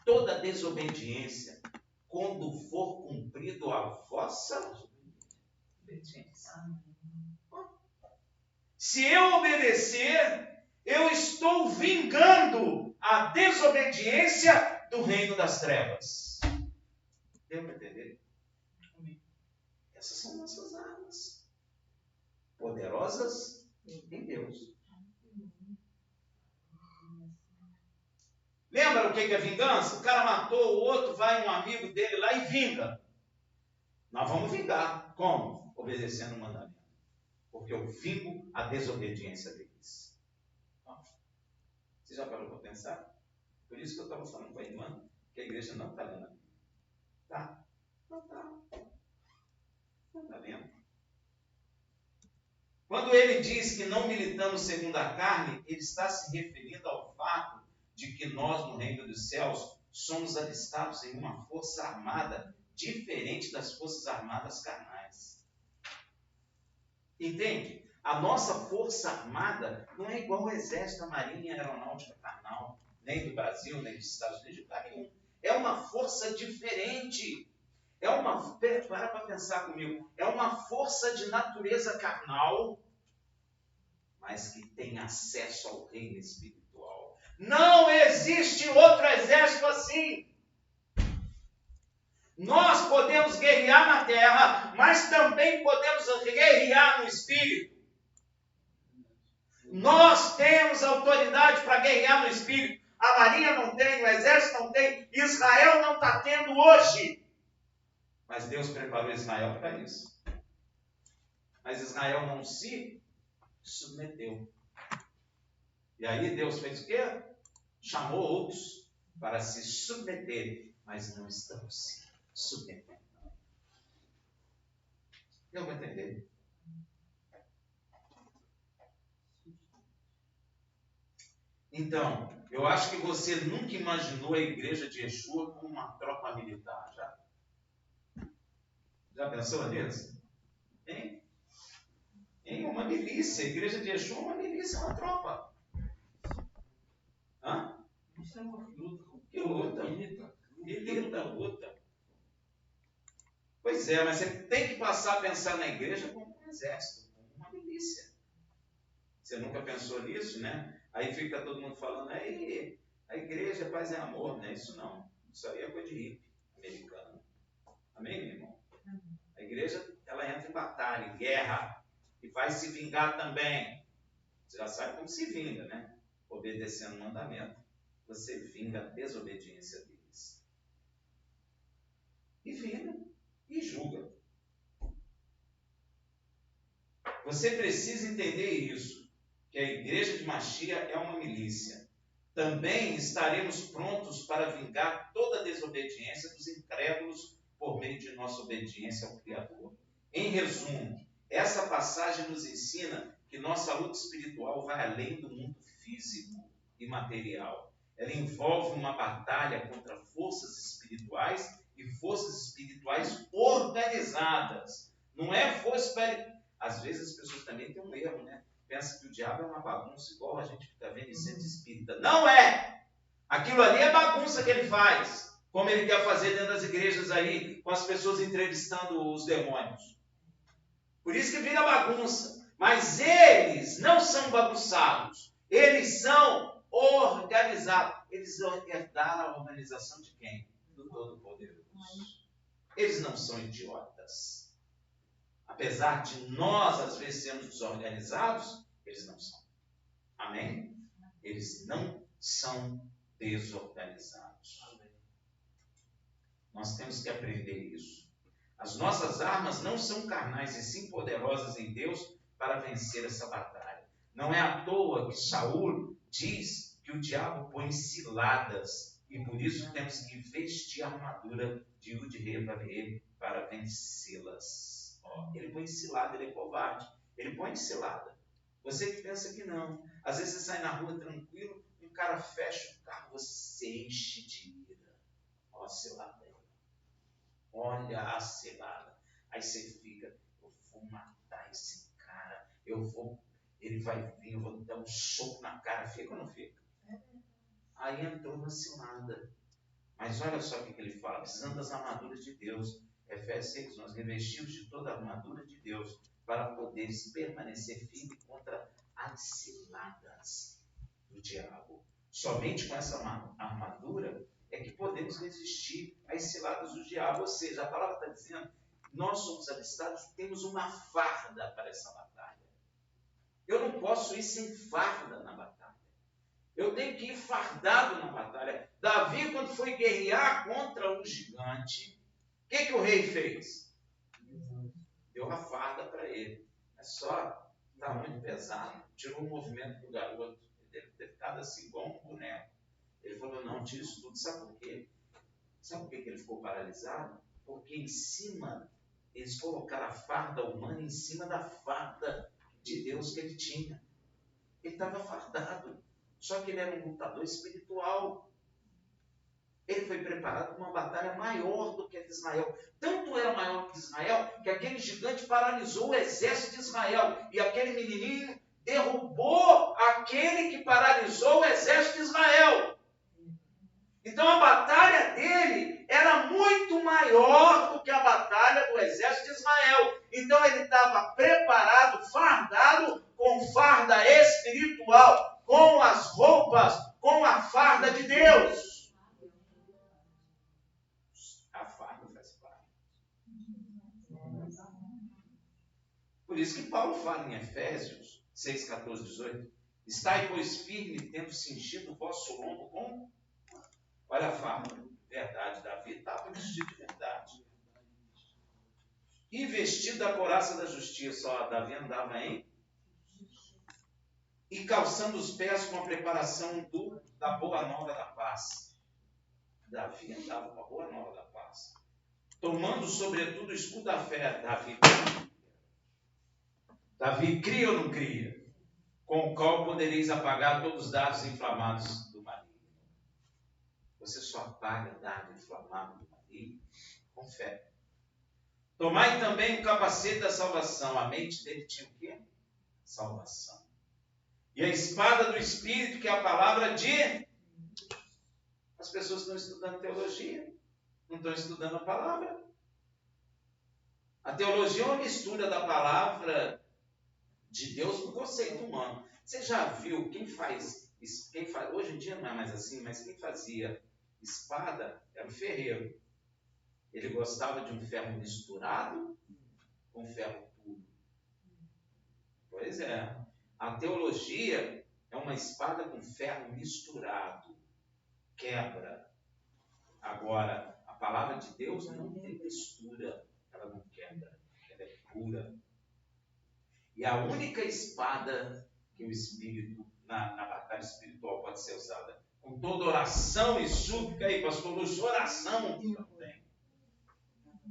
Toda desobediência, quando for cumprido a vossa obediência. Se eu obedecer, eu estou vingando a desobediência do reino das trevas. Deu para entender? Essas são nossas armas. Poderosas em Deus. Lembra o que é vingança? O cara matou o outro, vai um amigo dele lá e vinga. Nós vamos vingar. Como? Obedecendo o mandamento. Porque eu vingo a desobediência deles. Você já parou para pensar? Por isso que eu estava falando com a irmã que a igreja não está lendo a Bíblia. Tá? Não está. Não está lendo. Quando ele diz que não militamos segundo a carne, ele está se referindo ao fato de que nós, no reino dos céus, somos alistados em uma força armada diferente das forças armadas carnais. Entende? A nossa força armada não é igual ao exército, a marinha, a aeronáutica carnal, nem do Brasil, nem dos Estados Unidos, de lugar nenhum. É uma força diferente. Para pensar comigo, é uma força de natureza carnal, mas que tem acesso ao reino espiritual. Não existe outro exército assim. Nós podemos guerrear na terra, mas também podemos guerrear no espírito. Nós temos autoridade para guerrear no espírito. A marinha não tem, o exército não tem, Israel não está tendo hoje. Mas Deus preparou Israel para isso. Mas Israel não se submeteu. E aí Deus fez o quê? Chamou outros para se submeter, mas não estão se submetendo. Eu vou entender. Então, eu acho que você nunca imaginou a igreja de Yeshua como uma tropa militar, já? Já pensou nisso? Hein? Uma milícia. A igreja de Yeshua é uma milícia, é uma tropa. Hã? Isso é uma luta. Que luta? Luta. Pois é, mas você tem que passar a pensar na igreja como um exército, como uma milícia. Você nunca pensou nisso, né? Aí fica todo mundo falando, aí a igreja é paz e amor, não é isso não. Isso aí é coisa de hippie americano. Amém, meu irmão? A igreja, ela entra em batalha, em guerra, e vai se vingar também. Você já sabe como se vinga, né? Obedecendo o mandamento. Você vinga a desobediência deles. E vinga, e julga. Você precisa entender isso, que a igreja de Mashiach é uma milícia. Também estaremos prontos para vingar toda a desobediência dos incrédulos por meio de nossa obediência ao Criador. Em resumo, essa passagem nos ensina que nossa luta espiritual vai além do mundo físico. físico e material. Ela envolve uma batalha contra forças espirituais e forças espirituais organizadas. Não é força espiritual. Às vezes as pessoas também têm um erro, né? Pensa que o diabo é uma bagunça, igual a gente fica vendo em centro espírita. Não é! Aquilo ali é bagunça que ele faz, como ele quer fazer dentro das igrejas aí, com as pessoas entrevistando os demônios. Por isso que vira bagunça. Mas eles não são bagunçados. Eles são organizados. Eles herdaram a organização de quem? Do Todo-Poderoso. Eles não são idiotas. Apesar de nós, às vezes, sermos desorganizados, eles não são. Amém? Eles não são desorganizados. Nós temos que aprender isso. As nossas armas não são carnais, e sim poderosas em Deus para vencer essa batalha. Não é à toa que Saul diz que o diabo põe ciladas, e por isso temos que vestir a armadura de Yud-Heh-Vav-Heh para vencê-las. Ele põe cilada, ele é covarde. Ele põe cilada. Você que pensa que não. Às vezes você sai na rua tranquilo, um cara fecha o carro, você enche de ira. Olha a cilada aí. Olha a cilada. Aí você fica, eu vou matar esse cara, ele vai vir, eu vou dar um soco na cara. Fica ou não fica? Aí entrou na cilada. Mas olha só o que ele fala, precisando das armaduras de Deus. Efésios 6, nós revestimos de toda a armadura de Deus para poderes permanecer firme contra as ciladas do diabo. Somente com essa armadura é que podemos resistir às ciladas do diabo. Ou seja, a palavra está dizendo, nós somos alistados, temos uma farda para essa batalha. Eu não posso ir sem farda na batalha. Eu tenho que ir fardado na batalha. Davi, quando foi guerrear contra um gigante, o que o rei fez? Deu uma farda para ele. É só, está muito pesado. Tirou o movimento do garoto. Ele deve ter ficado assim, igual um boneco. Ele falou, não, tira isso tudo. Sabe por quê? Sabe por que ele ficou paralisado? Porque em cima, eles colocaram a farda humana em cima da farda de Deus que ele tinha. Ele estava fardado. Só que ele era um lutador espiritual. Ele foi preparado para uma batalha maior do que a de Israel. Tanto era maior que Israel, que aquele gigante paralisou o exército de Israel. E aquele menininho derrubou aquele que paralisou o exército de Israel. Então a batalha dele era muito maior do que a batalha do exército de Israel. Então ele estava preparado, fardado, com farda espiritual, com as roupas, com a farda de Deus. A farda faz parte. Por isso que Paulo fala em Efésios 6, 14, 18. Estai, pois, firme, tendo cingido o vosso lombo com... Olha a farda. Verdade, Davi estava vestido de verdade. E vestido da couraça da justiça. Ó, Davi andava em... E calçando os pés com a preparação da boa nova da paz. Davi andava com a boa nova da paz. Tomando, sobretudo, o escudo da fé. Davi cria ou não cria? Com o qual podereis apagar todos os dardos inflamados do maligno. Você só apaga dardo inflamado do maligno com fé. Tomai também o capacete da salvação. A mente dele tinha o quê? Salvação. E a espada do Espírito, que é a palavra de... As pessoas estão estudando teologia, não estão estudando a palavra. A teologia é uma mistura da palavra de Deus com o conceito humano. Você já viu quem faz, hoje em dia não é mais assim, mas quem fazia espada era o ferreiro. Ele gostava de um ferro misturado com ferro puro. Pois é. A teologia é uma espada com ferro misturado. Quebra. Agora, a palavra de Deus não tem mistura. Ela não quebra. Ela é pura. E a única espada que o Espírito, na batalha espiritual, pode ser usada com toda oração e súplica. Aí, pastor Lúcio, oração também.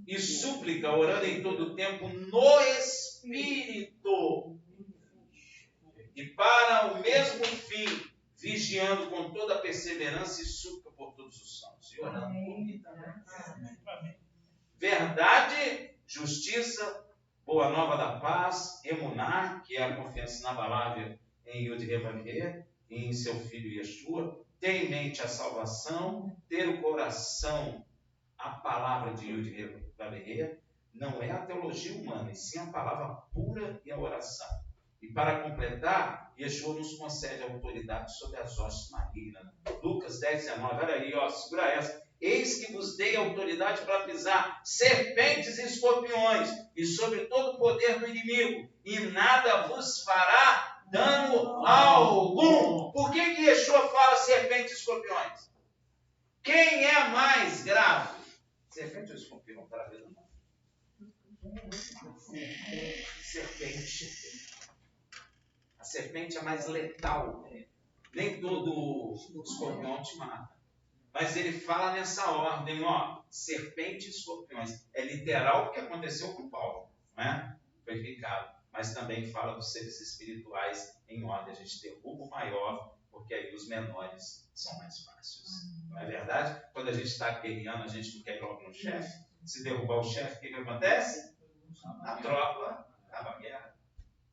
E súplica, orando em todo o tempo no Espírito. E para o mesmo fim, vigiando com toda perseverança e súplica por todos os santos, e orando por mim também. Verdade, justiça, boa nova da paz, emuná, que é a confiança inabalável em Yud-Heh-Vav-Heh, e em seu filho Yeshua, ter em mente a salvação, ter o coração, a palavra de Yud-Heh-Vav-Heh, não é a teologia humana, e sim a palavra pura e a oração. E para completar, Yeshua nos concede autoridade sobre as hostes malignas. Lucas 10, 19, olha aí, ó, segura essa. Eis que vos dei autoridade para pisar serpentes e escorpiões, e sobre todo o poder do inimigo, e nada vos fará dano algum. Por que Yeshua fala serpentes e escorpiões? Quem é mais grave? Serpente ou escorpião? Para ver o nome. Serpente. A serpente é mais letal. Nem todo escorpião te mata. Mas ele fala nessa ordem, ó, serpente e escorpiões. É literal o que aconteceu com Paulo, não é? Foi ficado. Mas também fala dos seres espirituais em ordem. A gente derruba o maior, porque aí os menores são mais fáceis. Não é verdade? Quando a gente está guerreando, a gente não quer ir logo no chefe. Se derrubar o chefe, o que acontece? A tropa acaba a guerra.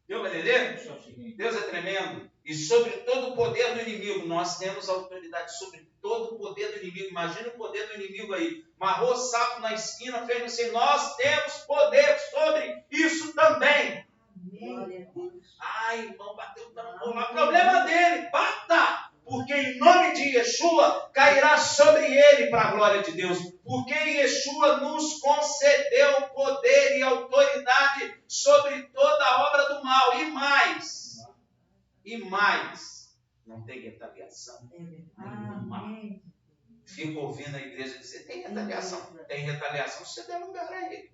Deu para entender? Deus é tremendo. E sobre todo o poder do inimigo, nós temos autoridade sobre todo o poder do inimigo. Imagina o poder do inimigo aí. Marrou sapo na esquina, fez assim. Nós temos poder sobre isso também. Ai, irmão, bateu o tambor lá. Problema dele, bata! Porque em nome de Yeshua cairá sobre ele para a glória de Deus. Porque Yeshua nos concedeu poder e autoridade sobre toda a obra do mal. E mais, não tem retaliação nenhuma. Fico ouvindo a igreja dizer, tem retaliação. Tem retaliação se você der lugar a ele.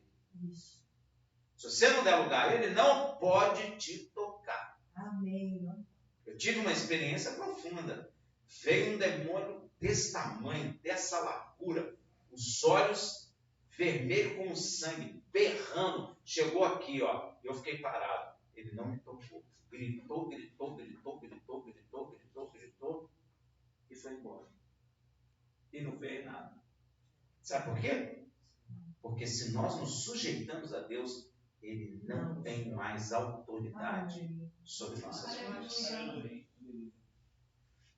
Se você não der lugar a ele, não pode te tocar. Eu tive uma experiência profunda. Veio um demônio desse tamanho, dessa largura, os olhos vermelhos como sangue, berrando. Chegou aqui, ó. Eu fiquei parado. Ele não me tocou. Gritou e foi embora. E não veio nada. Sabe por quê? Porque se nós nos sujeitamos a Deus, Ele não tem mais autoridade sobre nossas vidas.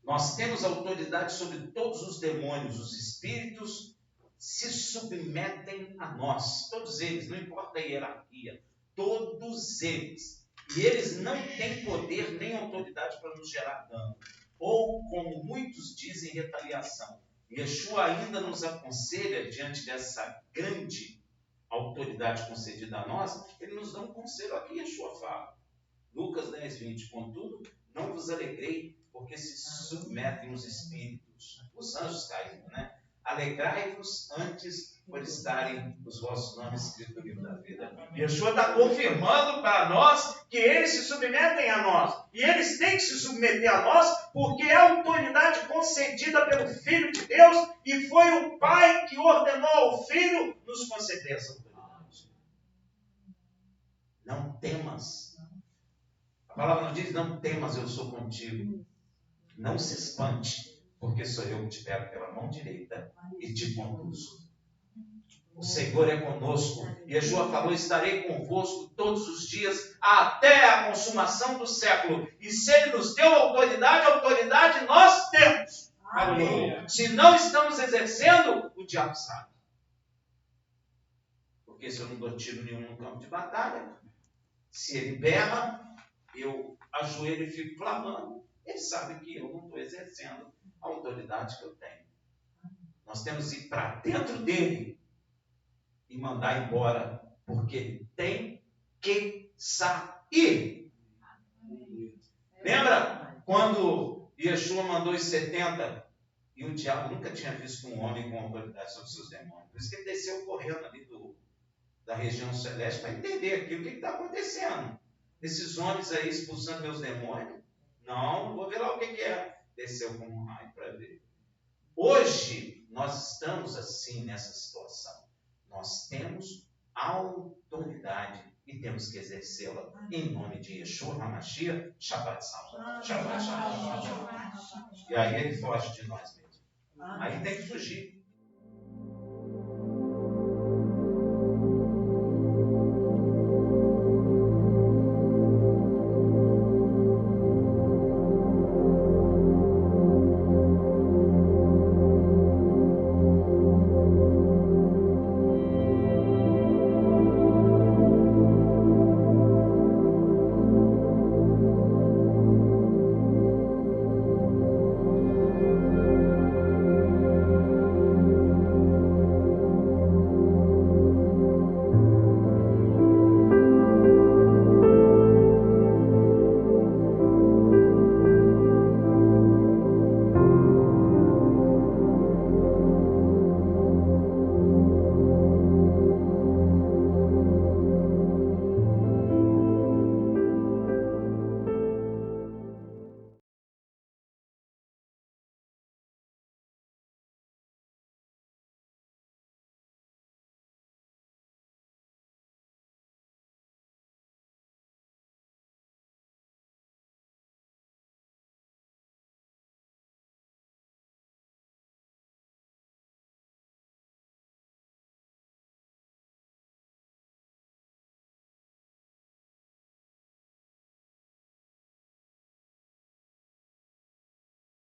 Nós temos autoridade sobre todos os demônios, os espíritos se submetem a nós. Todos eles, não importa a hierarquia, todos eles. E eles não têm poder nem autoridade para nos gerar dano. Ou, como muitos dizem, retaliação. Yeshua ainda nos aconselha, diante dessa grande autoridade concedida a nós, ele nos dá um conselho aqui, Yeshua fala. Lucas 10, 20, contudo, não vos alegrei, porque se submetem os espíritos, os anjos caídos, né? Alegrai-vos antes por estarem os vossos nomes escritos no livro da vida. Yeshua está confirmando para nós que eles se submetem a nós. E eles têm que se submeter a nós porque é a autoridade concedida pelo Filho de Deus e foi o Pai que ordenou ao Filho nos conceder essa autoridade. Não temas. A palavra não diz, não temas, eu sou contigo. Não se espante, porque sou eu que te pego pela mão direita e te conduzo. O Senhor é conosco. Yeshua falou, estarei convosco todos os dias até a consumação do século. E se Ele nos deu autoridade nós temos. Aleluia. Se não estamos exercendo, o diabo sabe. Porque se eu não dou tiro nenhum no campo de batalha, se ele berra, eu ajoelho e fico clamando. Ele sabe que eu não estou exercendo a autoridade que eu tenho. Nós temos que ir para dentro dele e mandar embora, porque ele tem que sair. Lembra quando Yeshua mandou os 70 e o diabo nunca tinha visto um homem com autoridade sobre seus demônios? Por isso que ele desceu correndo ali da região celeste para entender aqui o que está acontecendo. Esses homens aí expulsando meus demônios. Não, vou ver lá o que é. Desceu como um raio para ver. Hoje, nós estamos assim nessa situação. Nós temos autoridade e temos que exercê-la em nome de Yeshua HaMashiach. Shabbat Shalom. Shabbat Shalom. E aí ele foge de nós mesmos. Aí tem que fugir.